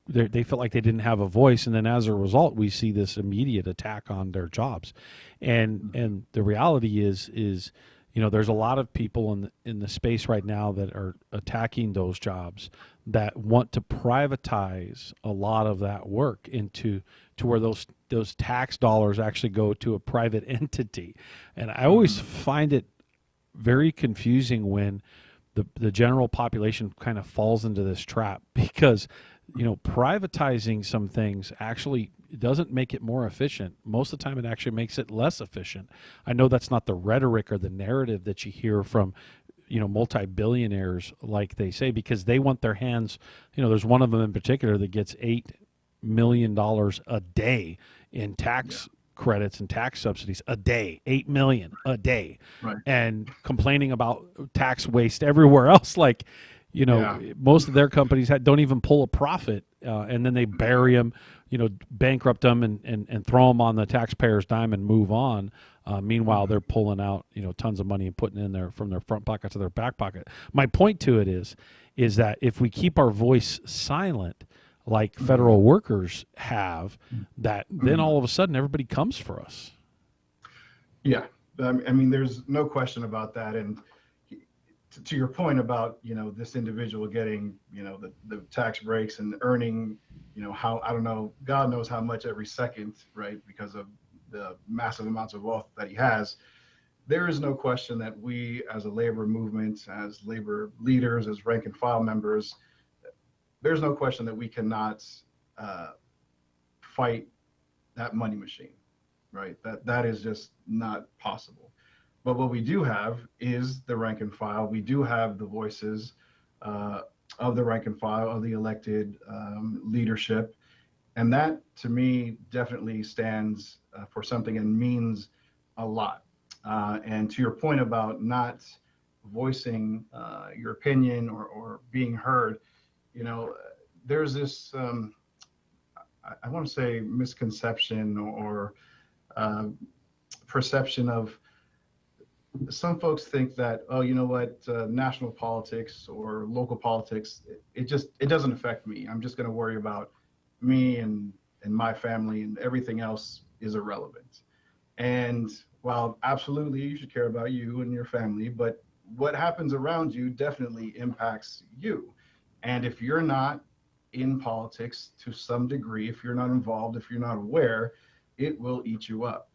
they felt like they didn't have a voice, and then as a result, we see this immediate attack on their jobs, and the reality is there's a lot of people in the space right now that are attacking those jobs, that want to privatize a lot of that work into where those tax dollars actually go to a private entity. And I always find it very confusing when the general population kind of falls into this trap, because privatizing some things actually doesn't make it more efficient. Most of the time it actually makes it less efficient. I know that's not the rhetoric or the narrative that you hear from multi-billionaires, like they say, because they want their hands. There's one of them in particular that gets $8 million a day in tax credits and tax subsidies a day, 8 million a day, right, and complaining about tax waste everywhere else. Like, most of their companies don't even pull a profit, and then they bury them, bankrupt them and throw them on the taxpayer's dime and move on. Meanwhile, they're pulling out, tons of money and putting it in there from their front pocket to their back pocket. My point to it is that if we keep our voice silent, like federal workers have, that then all of a sudden everybody comes for us. Yeah, I mean, there's no question about that. And to your point about, this individual getting, the tax breaks and earning, how, I don't know, God knows how much every second, right, because of the massive amounts of wealth that he has. There is no question that we, as a labor movement, as labor leaders, as rank and file members, there's no question that we cannot fight that money machine, right? That is just not possible. But what we do have is the rank and file. We do have the voices of the rank and file, of the elected leadership. And that, to me, definitely stands for something and means a lot. And to your point about not voicing your opinion or being heard, there's this, I want to say, misconception or perception of some folks think that, oh, you know what, national politics or local politics, it doesn't affect me. I'm just going to worry about me and my family, and everything else is irrelevant. And while absolutely you should care about you and your family, but what happens around you definitely impacts you. And if you're not in politics to some degree, if you're not involved, if you're not aware, it will eat you up.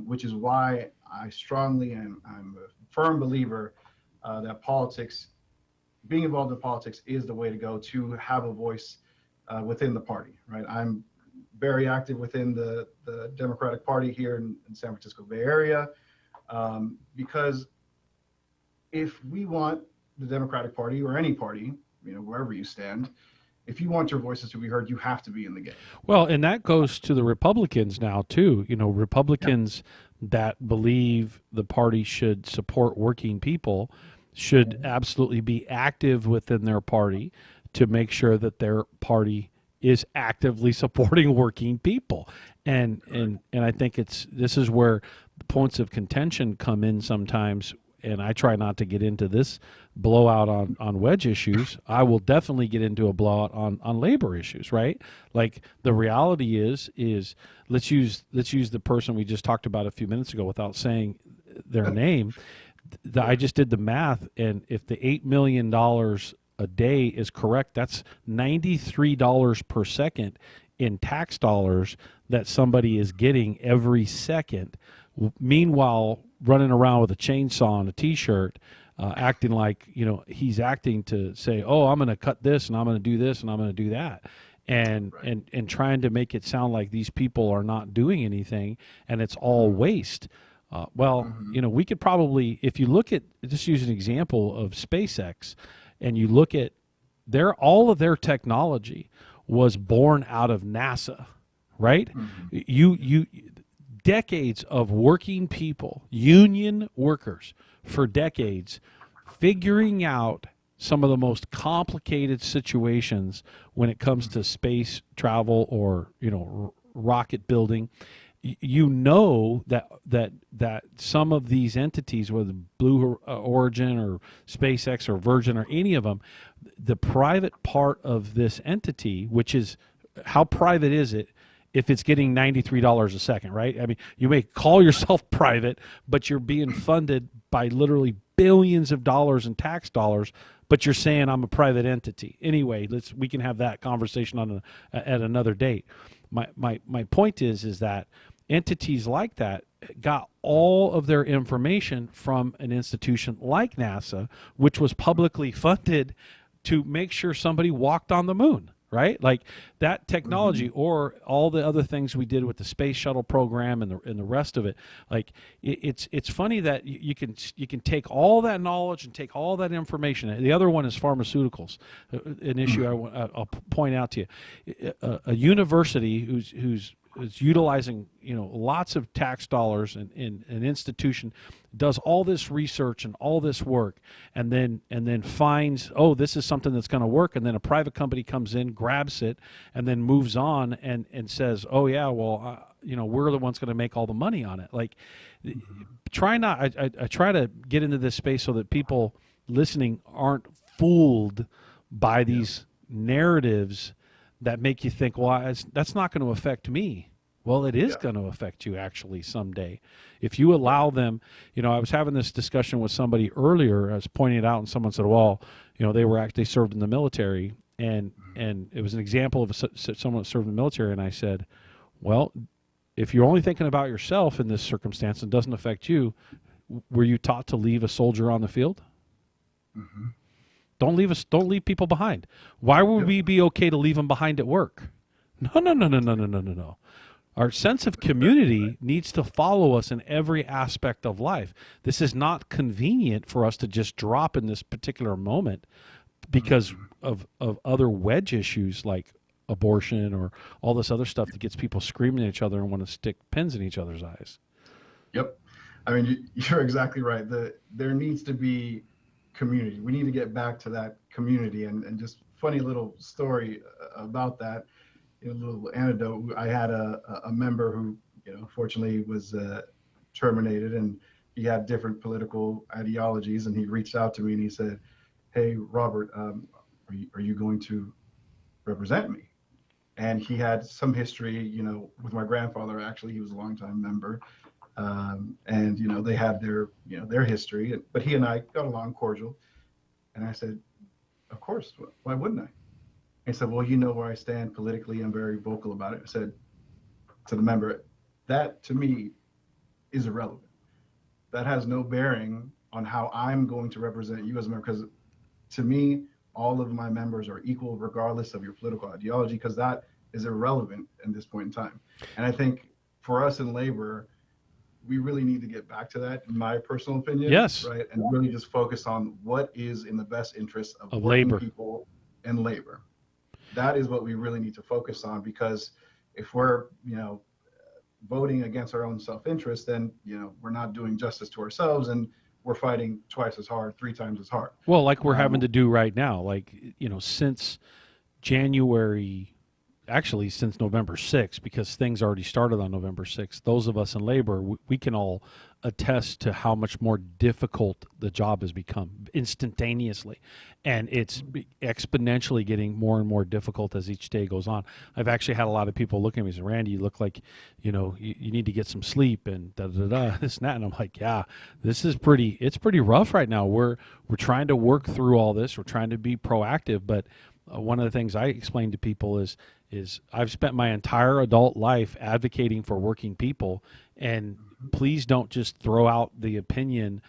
Which is why I strongly and I'm a firm believer that politics, being involved in politics, is the way to go to have a voice within the party, right? I'm very active within the Democratic Party here in San Francisco Bay Area, because if we want the Democratic Party or any party, wherever you stand, if you want your voices to be heard, you have to be in the game. Well, and that goes to the Republicans now too. Republicans that believe the party should support working people should absolutely be active within their party to make sure that their party is actively supporting working people. And I think this is where the points of contention come in sometimes. And I try not to get into this blowout on wedge issues. I will definitely get into a blowout on labor issues, right? Like the reality is let's use the person we just talked about a few minutes ago without saying their name. I just did the math, and if the $8 million a day is correct, that's $93 per second in tax dollars that somebody is getting every second. Meanwhile, running around with a chainsaw and a T-shirt, acting like he's acting to say, "Oh, I'm going to cut this and I'm going to do this and I'm going to do that," and trying to make it sound like these people are not doing anything and it's all waste. We could probably, if you look at, just use an example of SpaceX, and you look at all of their technology was born out of NASA, right? You decades of working people, union workers for decades, figuring out some of the most complicated situations when it comes to space travel or rocket building. That some of these entities, whether Blue Origin or SpaceX or Virgin or any of them, the private part of this entity, which is, how private is it if it's getting $93 a second, right? I mean, you may call yourself private, but you're being funded by literally billions of dollars in tax dollars, but you're saying I'm a private entity. Anyway, we can have that conversation at another date. My point is that entities like that got all of their information from an institution like NASA, which was publicly funded to make sure somebody walked on the moon, right? Like that technology, or all the other things we did with the space shuttle program and the rest of it. Like it's funny that you can take all that knowledge and take all that information. The other one is pharmaceuticals, an issue I'll point out to you. A university who's utilizing lots of tax dollars, and an institution does all this research and all this work, and then finds, oh, this is something that's going to work, and then a private company comes in, grabs it, and then moves on and says, oh yeah, well we're the ones going to make all the money on it. Like I try to get into this space so that people listening aren't fooled by these narratives that make you think, well, that's not going to affect me. Well, it is going to affect you actually someday. If you allow them, I was having this discussion with somebody earlier. I was pointing it out, and someone said, well, they served in the military, and it was an example of someone that served in the military. And I said, well, if you're only thinking about yourself in this circumstance and doesn't affect you, were you taught to leave a soldier on the field? Don't leave people behind. Why would we be okay to leave them behind at work? No. Our sense of community needs to follow us in every aspect of life. This is not convenient for us to just drop in this particular moment because of other wedge issues like abortion or all this other stuff that gets people screaming at each other and want to stick pins in each other's eyes. Yep. I mean, you're exactly right. There needs to be community. We need to get back to that community. And just funny little story about that, a little anecdote. I had a member who, fortunately was terminated, and he had different political ideologies, and he reached out to me and he said, "Hey, Robert, are you going to represent me?" And he had some history, with my grandfather. Actually, he was a longtime member, and they had their history. But he and I got along cordial, and I said, "Of course, why wouldn't I?" He said, "Well, you know where I stand politically. I'm very vocal about it." I said to the member, "That to me is irrelevant. That has no bearing on how I'm going to represent you as a member, because to me, all of my members are equal regardless of your political ideology, because that is irrelevant in this point in time." And I think for us in labor, we really need to get back to that, in my personal opinion. Yes. Right. And really just focus on what is in the best interest of working labor people and labor. That is what we really need to focus on, because if we're, voting against our own self-interest, then, we're not doing justice to ourselves, and we're fighting twice as hard, 3 times as hard. Well, like we're having to do right now, since January, actually since November 6th, because things already started on November 6th, those of us in labor, we can all attest to how much more difficult the job has become instantaneously. And it's exponentially getting more and more difficult as each day goes on. I've actually had a lot of people look at me and say, "Randy, you look like, you need to get some sleep and this and that." And I'm like, yeah, it's pretty rough right now. We're trying to work through all this. We're trying to be proactive. But one of the things I explain to people is I've spent my entire adult life advocating for working people, and please don't just throw out the opinion.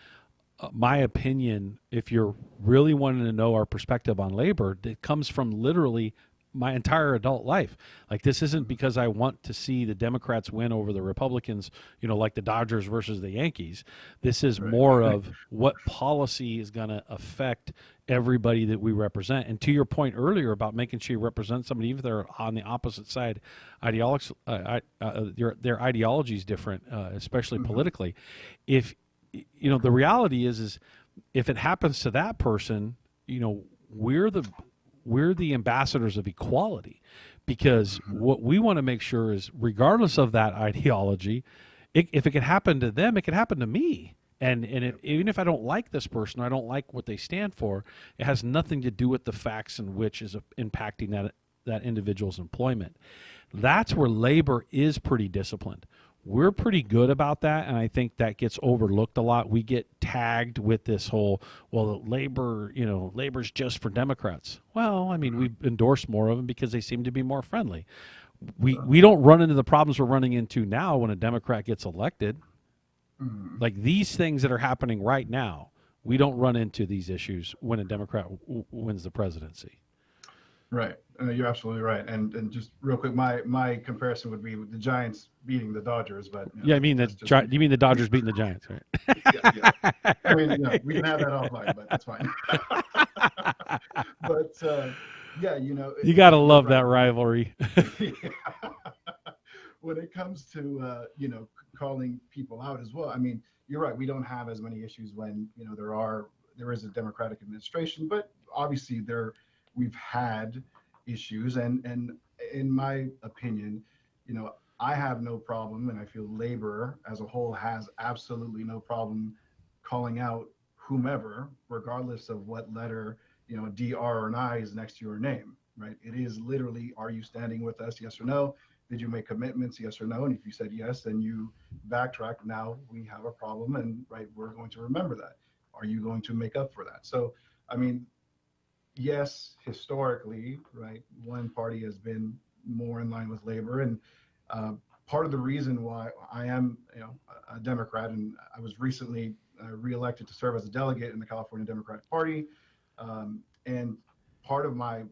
My opinion, if you're really wanting to know our perspective on labor, it comes from literally my entire adult life. Like, this isn't because I want to see the Democrats win over the Republicans, like the Dodgers versus the Yankees. This is more of what policy is going to affect everybody that we represent. And to your point earlier about making sure you represent somebody, even if they're on the opposite side, their ideology is different, especially politically. If the reality is if it happens to that person, we're the ambassadors of equality, because what we want to make sure is, regardless of that ideology, if it could happen to them, it could happen to me. And even if I don't like this person, or I don't like what they stand for, it has nothing to do with the facts in which is impacting that individual's employment. That's where labor is pretty disciplined. We're pretty good about that, and I think that gets overlooked a lot. We get tagged with this whole, labor's just for Democrats. Well, I mean, we endorse more of them because they seem to be more friendly. We don't run into the problems we're running into now when a Democrat gets elected. Like these things that are happening right now, we don't run into these issues when a Democrat wins the presidency. Right. You're absolutely right. And just real quick, my comparison would be the Giants beating the Dodgers, but you mean the Dodgers beating the Giants, right? Yeah. I mean, we can have that offline, but that's fine. But you gotta love that rivalry. When it comes to calling people out as well, I mean, you're right. We don't have as many issues when there is a Democratic administration, but obviously we've had issues, and in my opinion, I have no problem, and I feel labor as a whole has absolutely no problem calling out whomever, regardless of what letter, DR or an I is next to your name, right? It is literally, are you standing with us, yes or no? Did you make commitments, yes or no? And if you said yes, then you backtrack. Now we have a problem, and we're going to remember that. Are you going to make up for that? So, I mean, yes, historically, right, one party has been more in line with labor, and part of the reason why I am, a Democrat, and I was recently reelected to serve as a delegate in the California Democratic Party, and part of my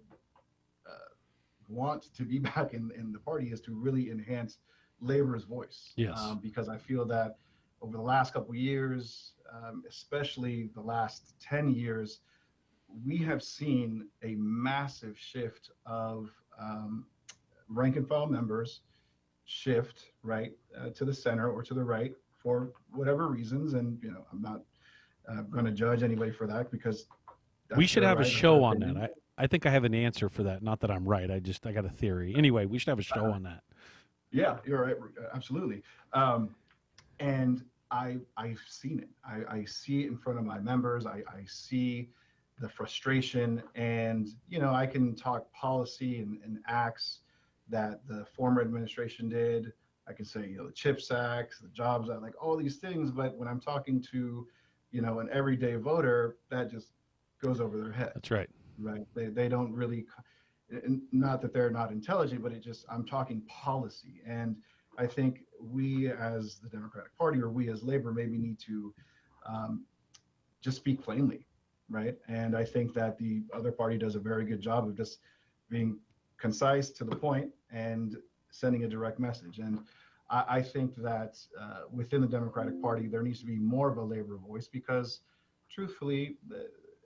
want to be back in the party is to really enhance labor's voice. Yes. Because I feel that over the last couple of years, especially the last 10 years, we have seen a massive shift of rank and file members shift to the center or to the right for whatever reasons. And, I'm not going to judge anybody for that, because we should have a show on that. I think I have an answer for that. Not that I'm right. I got a theory. Anyway, we should have a show on that. Yeah, you're right. Absolutely. And I've seen it. I see it in front of my members. I see the frustration, and I can talk policy and acts that the former administration did. I can say the CHIPS Act, the Jobs Act, like all these things. But when I'm talking to an everyday voter, that just goes over their head. That's right. Right. They don't really, not that they're not intelligent, but I'm talking policy. And I think we as the Democratic Party, or we as labor, maybe need to just speak plainly, right? And I think that the other party does a very good job of just being concise, to the point, and sending a direct message. And I think that within the Democratic Party, there needs to be more of a labor voice, because truthfully,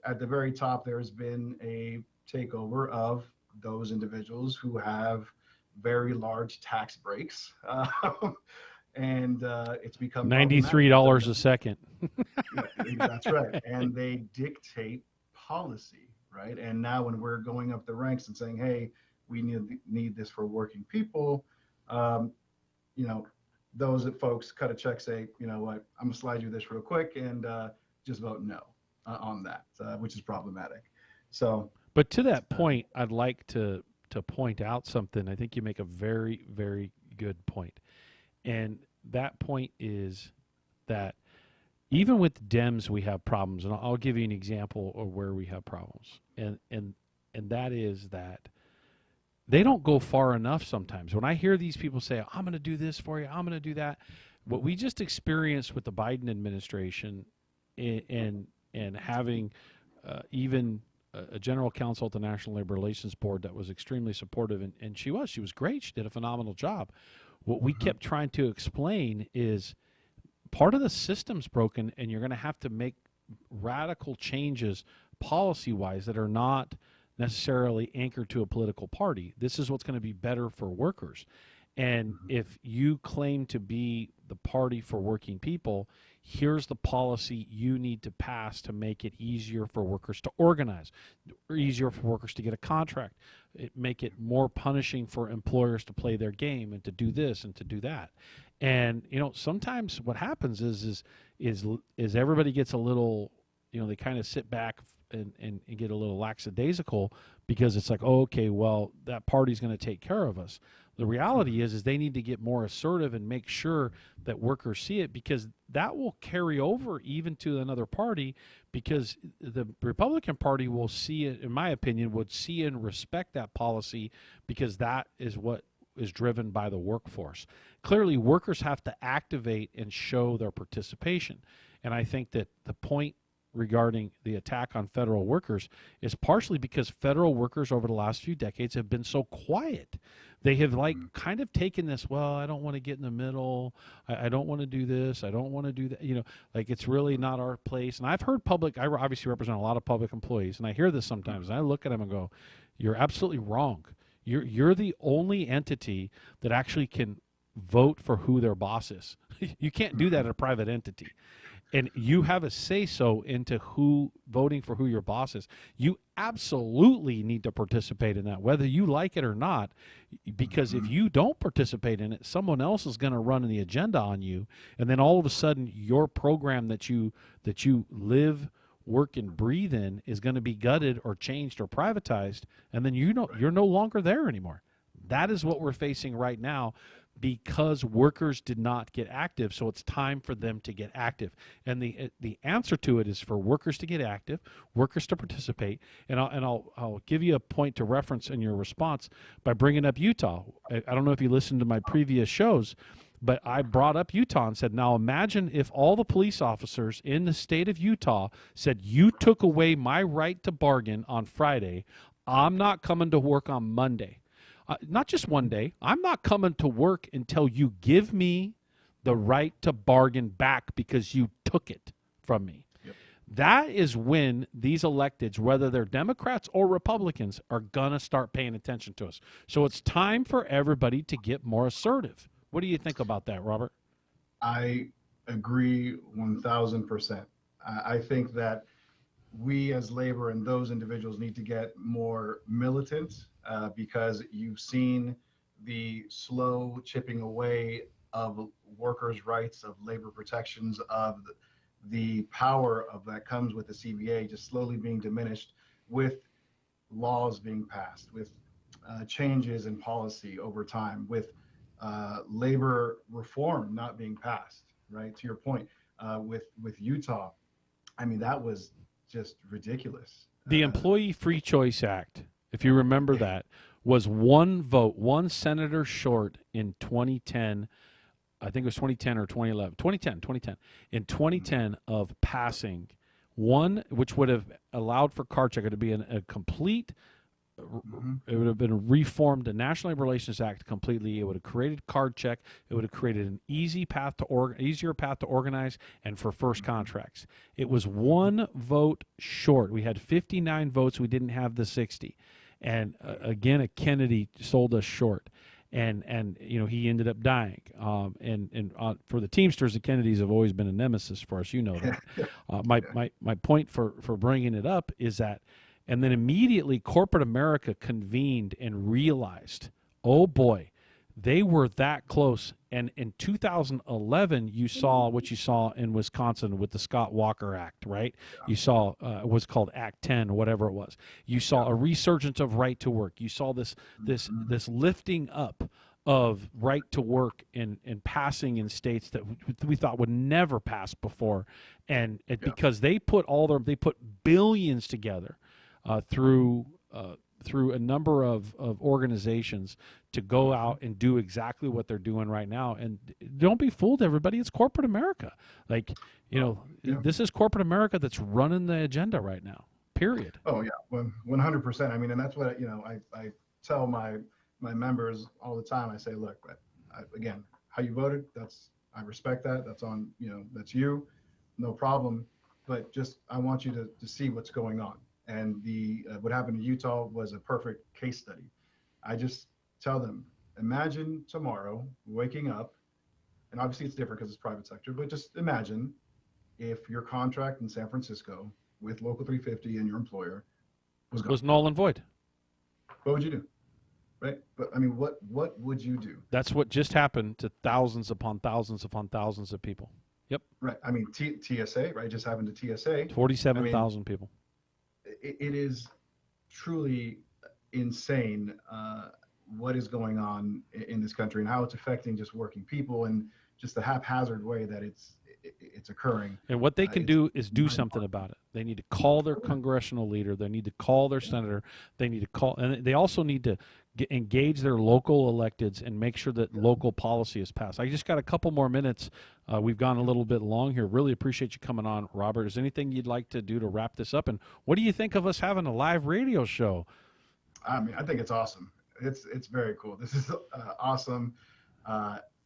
at the very top, there's been a takeover of those individuals who have very large tax breaks. And it's become $93 a second. That's right. And they dictate policy, right? And now when we're going up the ranks and saying, hey, we need this for working people, those folks cut a check, say, you know what, I'm gonna slide you this real quick, and just vote no on that, which is problematic. So, but to that point, I'd like to point out something. I think you make a very, very good point. And that point is that even with Dems, we have problems. And I'll give you an example of where we have problems. And that is that they don't go far enough sometimes. When I hear these people say, I'm going to do this for you, I'm going to do that, what we just experienced with the Biden administration and having even a general counsel at the National Labor Relations Board that was extremely supportive, and she was great. She did a phenomenal job. What we kept trying to explain is part of the system's broken, and you're going to have to make radical changes policy-wise that are not necessarily anchored to a political party. This is what's going to be better for workers. And if you claim to be the party for working people, here's the policy you need to pass to make it easier for workers to organize, or easier for workers to get a contract, make it more punishing for employers to play their game and to do this and to do that. And sometimes what happens is everybody gets a little, they kind of sit back and get a little lackadaisical, because it's like, oh, okay, well, that party's going to take care of us. The reality is they need to get more assertive and make sure that workers see it, because that will carry over even to another party, because the Republican Party will see it, in my opinion, would see and respect that policy, because that is what is driven by the workforce. Clearly, workers have to activate and show their participation. And I think that the point regarding the attack on federal workers is partially because federal workers over the last few decades have been so quiet. They have kind of taken this, well, I don't want to get in the middle. I don't want to do this. I don't want to do that. It's really not our place. And I've heard I obviously represent a lot of public employees, and I hear this sometimes, and I look at them and go, you're absolutely wrong. You're the only entity that actually can vote for who their boss is. You can't do that at a private entity. And you have a say-so into voting for who your boss is. You absolutely need to participate in that, whether you like it or not, because if you don't participate in it, someone else is going to run the agenda on you, and then all of a sudden your program that you live, work, and breathe in is going to be gutted or changed or privatized, and then you're no longer there anymore. That is what we're facing right now, because workers did not get active. So it's time for them to get active. And the answer to it is for workers to get active, workers to participate. And I'll give you a point to reference in your response by bringing up Utah. I don't know if you listened to my previous shows, but I brought up Utah and said, now imagine if all the police officers in the state of Utah said, you took away my right to bargain on Friday, I'm not coming to work on Monday. Not just one day. I'm not coming to work until you give me the right to bargain back, because you took it from me. Yep. That is when these electeds, whether they're Democrats or Republicans, are going to start paying attention to us. So it's time for everybody to get more assertive. What do you think about that, Robert? I agree 1,000%. I think that we as labor and those individuals need to get more militant, because you've seen the slow chipping away of workers' rights, of labor protections, of the power of that comes with the CBA just slowly being diminished with laws being passed, with changes in policy over time, with labor reform not being passed, right? To your point, with Utah, I mean, that was just ridiculous. The Employee Free Choice Act, if you remember that, was one vote, one senator short in 2010. I think it was 2010 or 2011. 2010. In 2010 of passing one, which would have allowed for card check to be a complete, it would have been reformed, the National Labor Relations Act completely. It would have created card check. It would have created an easier path to organize and for first contracts. It was one vote short. We had 59 votes. We didn't have the 60. And again, a Kennedy sold us short. And you know, he ended up dying. And for the Teamsters, the Kennedys have always been a nemesis for us. You know that. My point for bringing it up is that, and then immediately corporate America convened and realized, oh boy, they were that close. And in 2011, you saw what you saw in Wisconsin with the Scott Walker Act, right? You saw what's called Act 10, whatever it was. You saw a resurgence of right to work. You saw this lifting up of right to work and passing in states that we thought would never pass before, and because they put billions together through a number of organizations to go out and do exactly what they're doing right now. And don't be fooled, everybody. It's corporate America. Like, you know, this is corporate America that's running the agenda right now, period. Oh, yeah, 100%. I mean, and that's what, you know, I tell my members all the time. I say, look, again, how you voted, I respect that. That's on, you know, that's you, no problem. But just, I want you to see what's going on. And what happened in Utah was a perfect case study. I just tell them, imagine tomorrow waking up, and obviously it's different because it's private sector, but just imagine if your contract in San Francisco with Local 350 and your employer was null and void. What would you do? Right? But I mean, what would you do? That's what just happened to thousands upon thousands upon thousands of people. Yep. Right. I mean, TSA, right? Just happened to TSA. 47,000 people. It is truly insane what is going on in this country and how it's affecting just working people and just the haphazard way that it's occurring. And what they can do is do something about it. They need to call their congressional leader. They need to call their senator. They need to call, and they also need to engage their local electeds and make sure that local policy is passed. I just got a couple more minutes. We've gone a little bit long here. Really appreciate you coming on, Robert. Is there anything you'd like to do to wrap this up? And what do you think of us having a live radio show? I mean, I think it's awesome. It's very cool. This is awesome.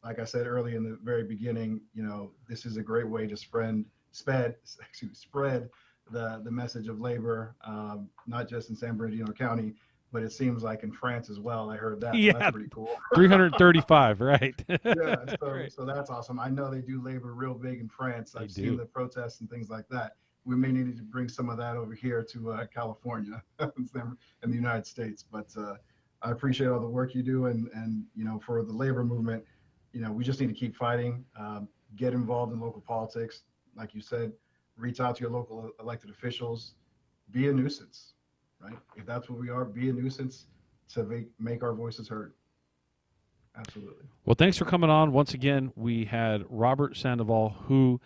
Like I said early in the very beginning, you know, this is a great way to spread the message of labor, not just in San Bernardino County, but it seems like in France as well. I heard that. Yeah, so that's pretty cool. 335, right? So that's awesome. I know they do labor real big in France. I've seen the protests and things like that. We may need to bring some of that over here to California in the United States. But I appreciate all the work you do, and you know, for the labor movement, you know, we just need to keep fighting, get involved in local politics. Like you said, reach out to your local elected officials, be a nuisance, right? If that's what we are, be a nuisance to make our voices heard. Absolutely. Well, thanks for coming on. Once again, we had Robert Sandoval, who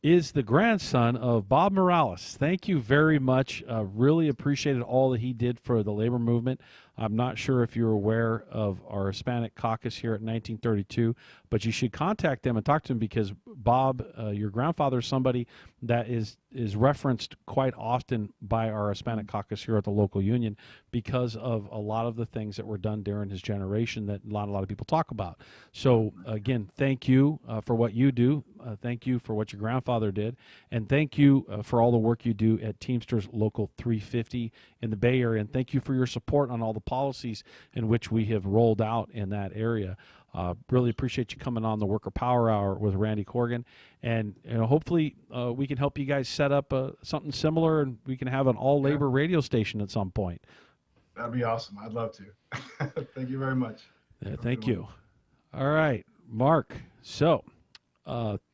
is the grandson of Bob Morales. Thank you very much. Really appreciated all that he did for the labor movement. I'm not sure if you're aware of our Hispanic caucus here at 1932, but you should contact them and talk to them, because Bob, your grandfather, is somebody that is referenced quite often by our Hispanic caucus here at the local union because of a lot of the things that were done during his generation that a lot of people talk about. So again, thank you for what you do. Thank you for what your grandfather did, and thank you for all the work you do at Teamsters Local 350 in the Bay Area, and thank you for your support on all the policies in which we have rolled out in that area. Really appreciate you coming on the Worker Power Hour with Randy Corrigan, and you know, hopefully we can help you guys set up something similar, and we can have an all-labor radio station at some point. That'd be awesome. I'd love to. Thank you very much. Thank you. All right. Mark. So,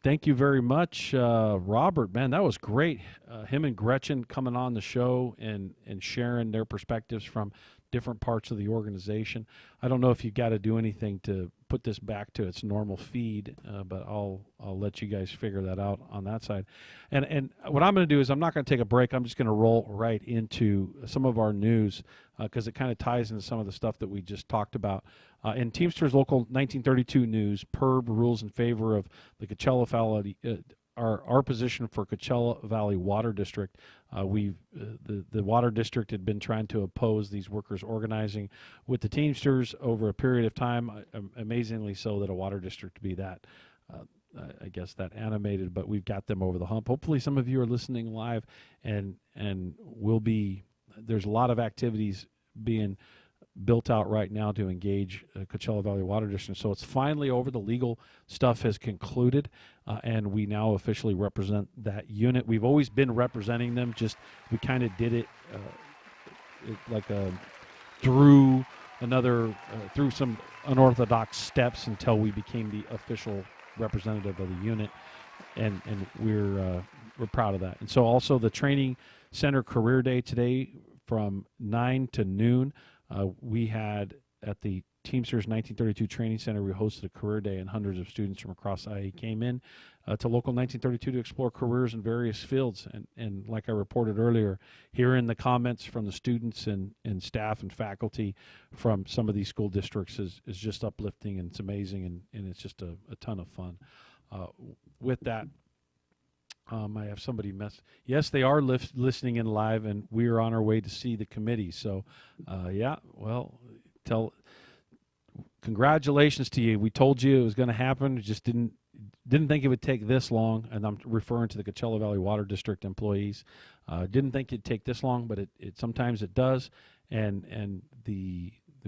thank you very much, Robert. Man, that was great. Him and Gretchen coming on the show and sharing their perspectives from different parts of the organization. I don't know if you got to do anything to put this back to its normal feed, but I'll let you guys figure that out on that side. And what I'm going to do is I'm not going to take a break. I'm just going to roll right into some of our news because it kind of ties into some of the stuff that we just talked about. In Teamsters Local 1932 news, PERB rules in favor of the Coachella Valley. Our position for Coachella Valley Water District, the Water District had been trying to oppose these workers organizing with the Teamsters over a period of time, amazingly so that a water district be that, I guess, that animated, but we've got them over the hump. Hopefully some of you are listening live, and there's a lot of activities being built out right now to engage Coachella Valley Water District. So it's finally over. The legal stuff has concluded, and we now officially represent that unit. We've always been representing them, just we kind of did it through some unorthodox steps until we became the official representative of the unit, and we're proud of that. And so also the Training Center Career Day today from 9 to noon. We had at the Teamsters 1932 Training Center, we hosted a career day, and hundreds of students from across IA came in to Local 1932 to explore careers in various fields. And like I reported earlier, hearing the comments from the students and staff and faculty from some of these school districts is just uplifting, and it's amazing, and it's just a ton of fun. With that, I have somebody yes, they are listening in live, and we're on our way to see the committee. So, congratulations to you. We told you it was going to happen. We just didn't think it would take this long. And I'm referring to the Coachella Valley Water District employees. Didn't think it'd take this long, but it sometimes it does. And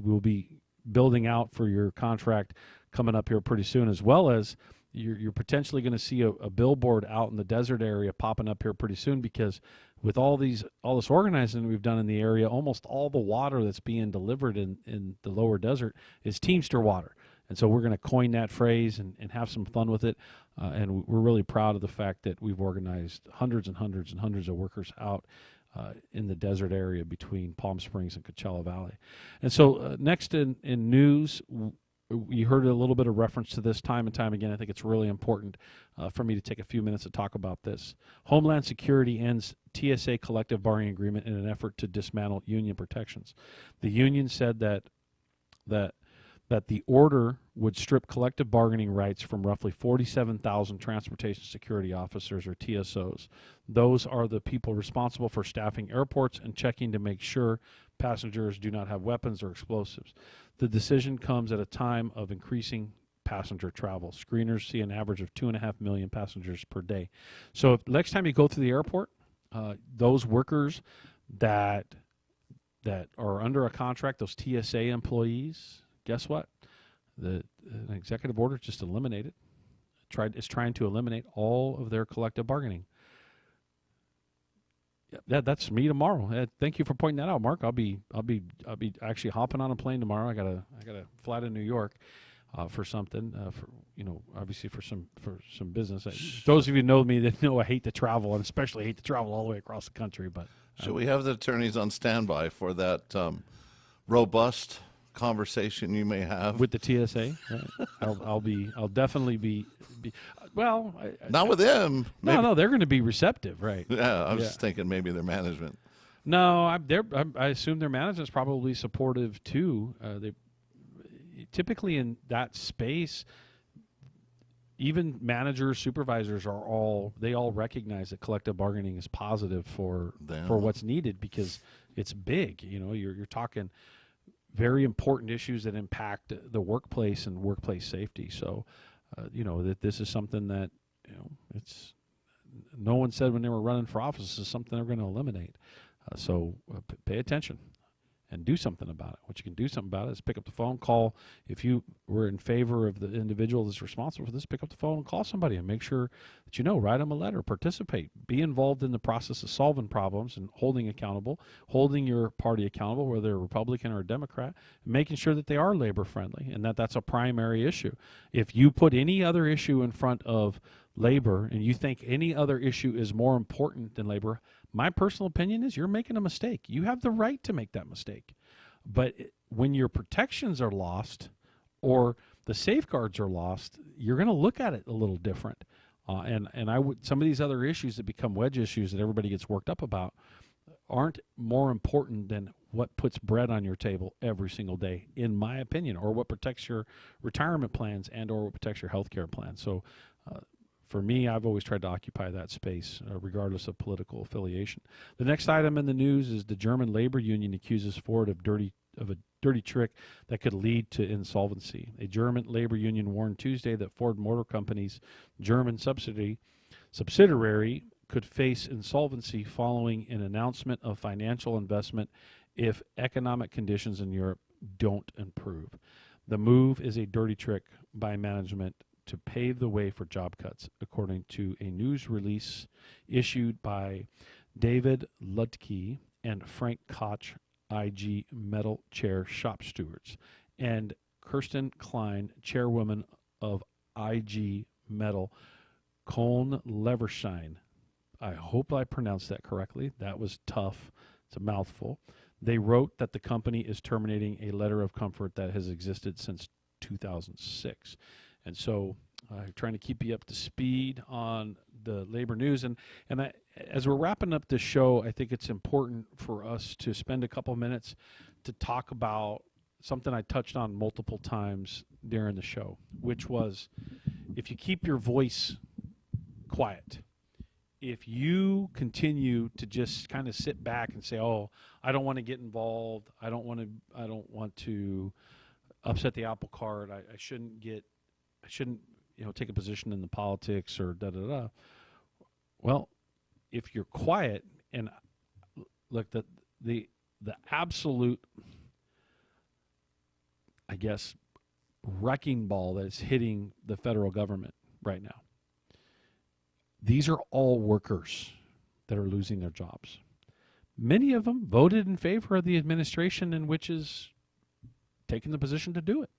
we'll be building out for your contract coming up here pretty soon, as well as you're potentially going to see a billboard out in the desert area popping up here pretty soon, because with all this organizing we've done in the area, almost all the water that's being delivered in the lower desert is Teamster water. And so we're going to coin that phrase and have some fun with it. And we're really proud of the fact that we've organized hundreds and hundreds and hundreds of workers out in the desert area between Palm Springs and Coachella Valley. And so next in news, you heard a little bit of reference to this time and time again. I think it's really important for me to take a few minutes to talk about this. Homeland Security ends TSA collective bargaining agreement in an effort to dismantle union protections. The union said that the order would strip collective bargaining rights from roughly 47,000 transportation security officers, or TSOs. Those are the people responsible for staffing airports and checking to make sure passengers do not have weapons or explosives. The decision comes at a time of increasing passenger travel. Screeners see an average of 2.5 million passengers per day. So if next time you go through the airport, those workers that are under a contract, those TSA employees, guess what? An executive order just eliminated. It's trying to eliminate all of their collective bargaining. Yeah, that's me tomorrow. Thank you for pointing that out, Mark. I'll be actually hopping on a plane tomorrow. I gotta fly to New York for something. Obviously for some business. Those of you who know me that know I hate to travel, and especially hate to travel all the way across the country. But should we have the attorneys on standby for that robust conversation you may have with the TSA? Right? I'll definitely be. Well, not with them. No, they're going to be receptive, right? Yeah, I was just thinking maybe their management. No, I assume their management's probably supportive too. They typically in that space, even managers, supervisors all recognize that collective bargaining is positive for what's needed, because it's big. You're talking very important issues that impact the workplace and workplace safety. So, that this is something that, it's no one said when they were running for office, this is something they're going to eliminate. So pay attention. and do something about it. What you can do something about it is pick up the phone, call. If you were in favor of the individual that's responsible for this, pick up the phone and call somebody and make sure that you know, write them a letter, participate, be involved in the process of solving problems and holding accountable, holding your party accountable, whether they're a Republican or a Democrat, and making sure that they are labor friendly and that that's a primary issue. If you put any other issue in front of labor and you think any other issue is more important than labor, my personal opinion is you're making a mistake. You have the right to make that mistake. But when your protections are lost or the safeguards are lost, you're going to look at it a little different. And I would, some of these other issues that become wedge issues that everybody gets worked up about aren't more important than what puts bread on your table every single day, in my opinion, or what protects your retirement plans and or what protects your health care plan. So for me, I've always tried to occupy that space, regardless of political affiliation. The next item in the news is the German labor union accuses Ford of a dirty trick that could lead to insolvency. A German labor union warned Tuesday that Ford Motor Company's German subsidiary could face insolvency following an announcement of financial investment if economic conditions in Europe don't improve. The move is a dirty trick by management to pave the way for job cuts, according to a news release issued by David Ludtke and Frank Koch, IG Metal Chair Shop Stewards, and Kirsten Klein, chairwoman of IG Metal, Köln-Leverschein. I hope I pronounced that correctly. That was tough. It's a mouthful. They wrote that the company is terminating a letter of comfort that has existed since 2006. And so trying to keep you up to speed on the labor news. And as we're wrapping up this show, I think it's important for us to spend a couple minutes to talk about something I touched on multiple times during the show, which was if you keep your voice quiet, if you continue to just kind of sit back and say, oh, I don't want to get involved, I don't want to upset the apple cart, I shouldn't take a position in the politics or da-da-da. Well, if you're quiet, and look, the absolute, I guess, wrecking ball that is hitting the federal government right now, these are all workers that are losing their jobs. Many of them voted in favor of the administration in which is taking the position to do it.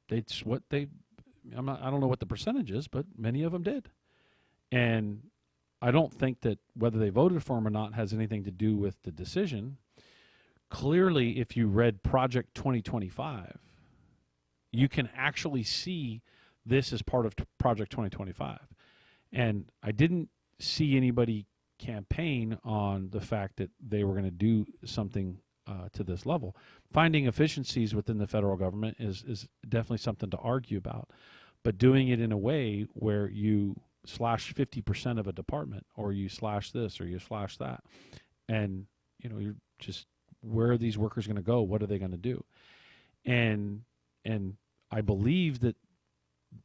It's what I don't know what the percentage is, but many of them did. And I don't think that whether they voted for him or not has anything to do with the decision. Clearly, if you read Project 2025, you can actually see this as part of Project 2025. And I didn't see anybody campaign on the fact that they were going to do something to this level. Finding efficiencies within the federal government is definitely something to argue about, but doing it in a way where you slash 50% of a department, or you slash this, or you slash that, and you're just, where are these workers going to go? What are they going to do? And I believe that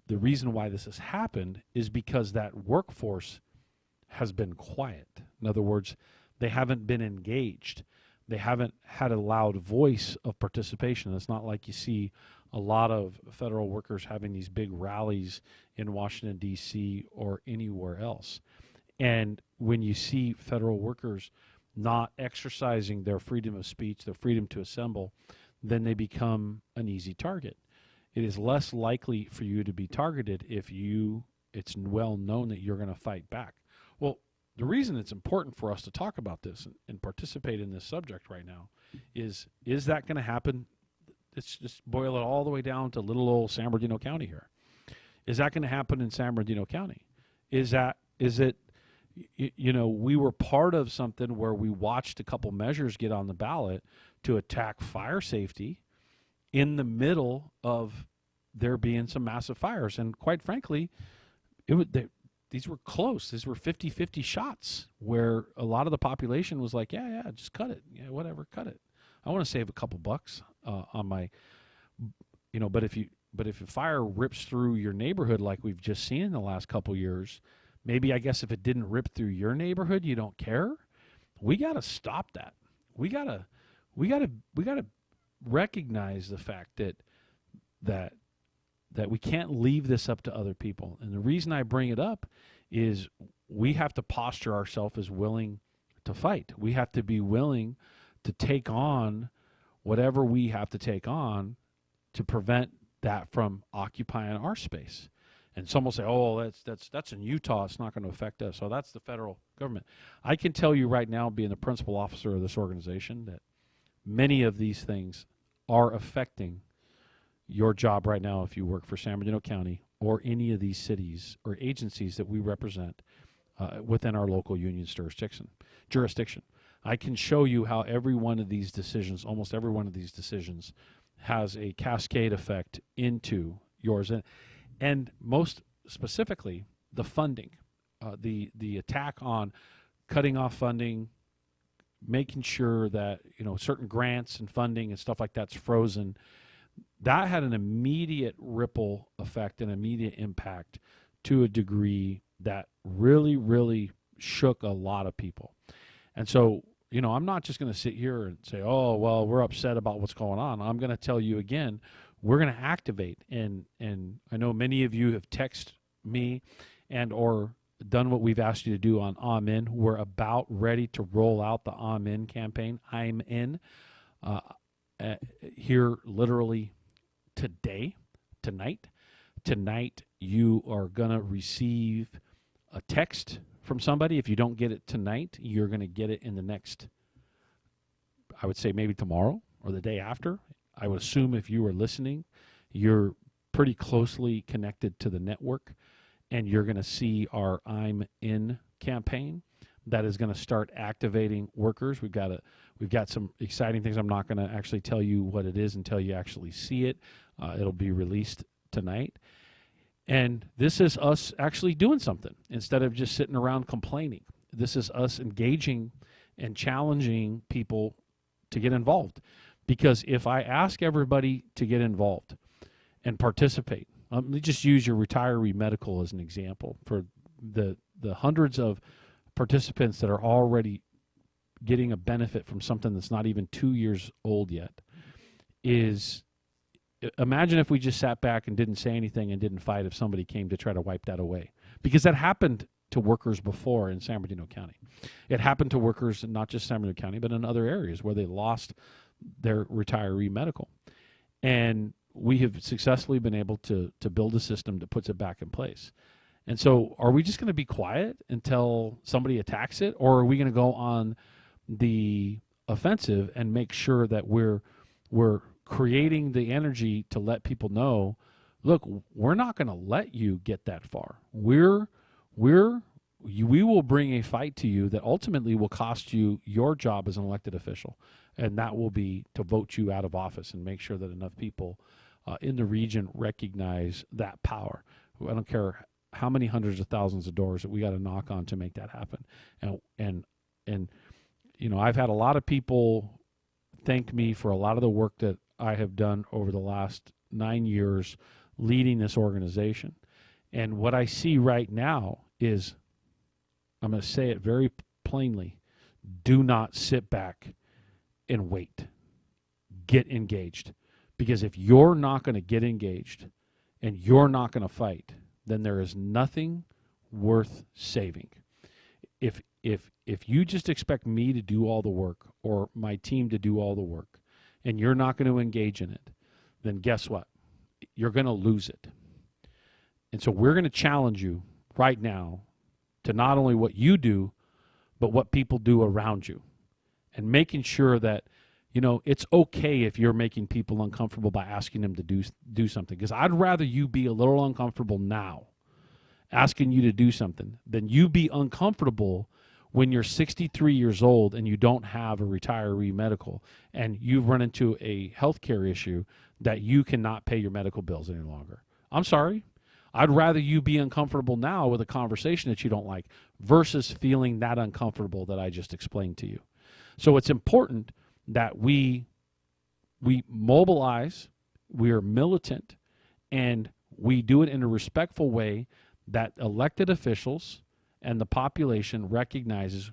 the reason why this has happened is because that workforce has been quiet. In other words, they haven't been engaged. They haven't had a loud voice of participation. It's not like you see a lot of federal workers having these big rallies in Washington, D.C. or anywhere else. And when you see federal workers not exercising their freedom of speech, their freedom to assemble, then they become an easy target. It is less likely for you to be targeted if it's well known that you're going to fight back. Well, the reason it's important for us to talk about this and participate in this subject right now is that going to happen? Let's just boil it all the way down to little old San Bernardino County here. Is that going to happen in San Bernardino County? Is it, we were part of something where we watched a couple measures get on the ballot to attack fire safety in the middle of there being some massive fires. And quite frankly, these were close. These were 50-50 shots where a lot of the population was like, yeah, just cut it. Yeah, whatever, cut it. I want to save a couple bucks on my, but if a fire rips through your neighborhood like we've just seen in the last couple years, maybe I guess if it didn't rip through your neighborhood, you don't care. We got to stop that. we gotta recognize the fact that we can't leave this up to other people. And the reason I bring it up is we have to posture ourselves as willing to fight. We have to be willing to take on whatever we have to take on to prevent that from occupying our space. And some will say, oh, that's in Utah, it's not going to affect us. So that's the federal government. I can tell you right now, being the principal officer of this organization, that many of these things are affecting your job right now if you work for San Bernardino County or any of these cities or agencies that we represent within our local union's jurisdiction. I can show you how every one of these decisions, almost every one of these decisions, has a cascade effect into yours. And most specifically, the funding, the attack on cutting off funding, making sure that certain grants and funding and stuff like that's frozen. That had an immediate ripple effect, an immediate impact to a degree that really, really shook a lot of people. And so, I'm not just going to sit here and say, oh, well, we're upset about what's going on. I'm going to tell you again, we're going to activate. And I know many of you have texted me and or done what we've asked you to do on I'm In. We're about ready to roll out the I'm In campaign. I'm In. Here literally tonight. Tonight you are going to receive a text from somebody. If you don't get it tonight, you're going to get it in the next, I would say maybe tomorrow or the day after. I would assume if you are listening, you're pretty closely connected to the network, and you're going to see our I'm In campaign that is going to start activating workers. We've got some exciting things. I'm not going to actually tell you what it is until you actually see it. It'll be released tonight. And this is us actually doing something instead of just sitting around complaining. This is us engaging and challenging people to get involved. Because if I ask everybody to get involved and participate, let me just use your retiree medical as an example for the hundreds of participants that are already getting a benefit from something that's not even 2 years old yet. Imagine if we just sat back and didn't say anything and didn't fight if somebody came to try to wipe that away. Because that happened to workers before in San Bernardino County. It happened to workers in not just San Bernardino County, but in other areas where they lost their retiree medical. And we have successfully been able to build a system that puts it back in place. And so are we just going to be quiet until somebody attacks it, or are we going to go on the offensive and make sure that we're creating the energy to let people know, look, we're not going to let you get that far. We will bring a fight to you that ultimately will cost you your job as an elected official, and that will be to vote you out of office and make sure that enough people in the region recognize that power. I don't care how many hundreds of thousands of doors that we got to knock on to make that happen. And I've had a lot of people thank me for a lot of the work that I have done over the last 9 years leading this organization. And what I see right now is, I'm going to say it very plainly, do not sit back and wait. Get engaged. Because if you're not going to get engaged and you're not going to fight, then there is nothing worth saving. If you just expect me to do all the work or my team to do all the work and you're not going to engage in it, then guess what? You're going to lose it. And so we're going to challenge you right now to not only what you do, but what people do around you. And making sure that, it's okay if you're making people uncomfortable by asking them to do something. Because I'd rather you be a little uncomfortable now asking you to do something than you be uncomfortable when you're 63 years old and you don't have a retiree medical and you've run into a healthcare issue that you cannot pay your medical bills any longer. I'm sorry. I'd rather you be uncomfortable now with a conversation that you don't like versus feeling that uncomfortable that I just explained to you. So it's important that we mobilize, we are militant, and we do it in a respectful way that elected officials and the population recognizes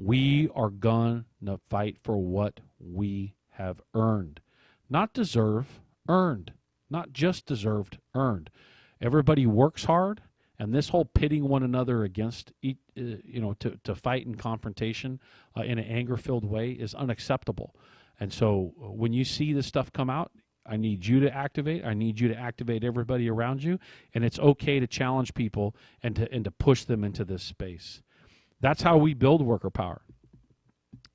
We are going to fight for what we have earned. Not deserve, earned. Not just deserved, earned. Everybody works hard, and this whole pitting one another against, to fight in confrontation in an anger-filled way is unacceptable. And so when you see this stuff come out, I need you to activate. I need you to activate everybody around you, and it's okay to challenge people and to push them into this space. That's how we build worker power.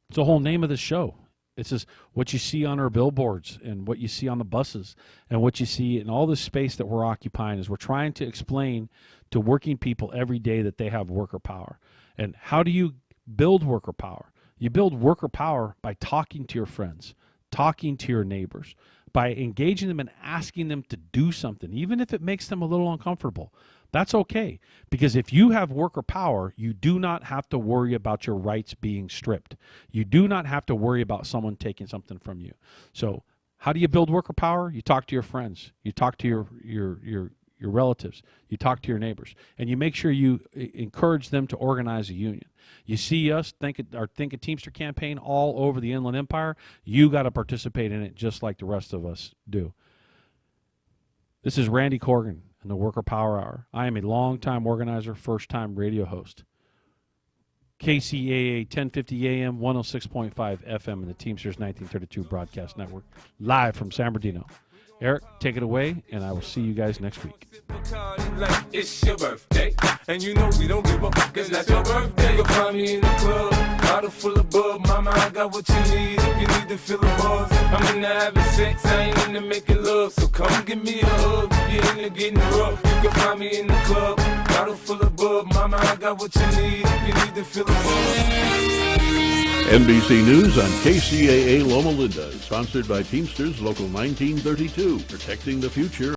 It's the whole name of the show. It's just what you see on our billboards and what you see on the buses and what you see in all this space that we're occupying is we're trying to explain to working people every day that they have worker power. And how do you build worker power? You build worker power by talking to your friends, talking to your neighbors, by engaging them and asking them to do something, even if it makes them a little uncomfortable. That's okay, because if you have worker power, you do not have to worry about your rights being stripped. You do not have to worry about someone taking something from you. So how do you build worker power? You talk to your friends. You talk to your relatives. You talk to your neighbors. And you make sure you encourage them to organize a union. You see us, Think a Teamster campaign all over the Inland Empire. You got to participate in it just like the rest of us do. This is Randy Corgan in the Worker Power Hour. I am a longtime organizer, first-time radio host. KCAA 1050 AM, 106.5 FM in the Teamsters 1932 Broadcast Network, live from San Bernardino. Eric, take it away, and I will see you guys next week. Like it's your birthday, and you know we don't give a fuck, it's not your birthday. You'll find me in the club, bottle full of bub. Mama, I got what you need if you need to feel the buzz. I'm into having sex, I ain't into making love. So come give me a hug, if you're into getting rough. You can find me in the club, bottle full of bub. Mama, I got what you need if you need to feel the buzz. NBC News on KCAA Loma Linda, sponsored by Teamsters Local 1932, protecting the future.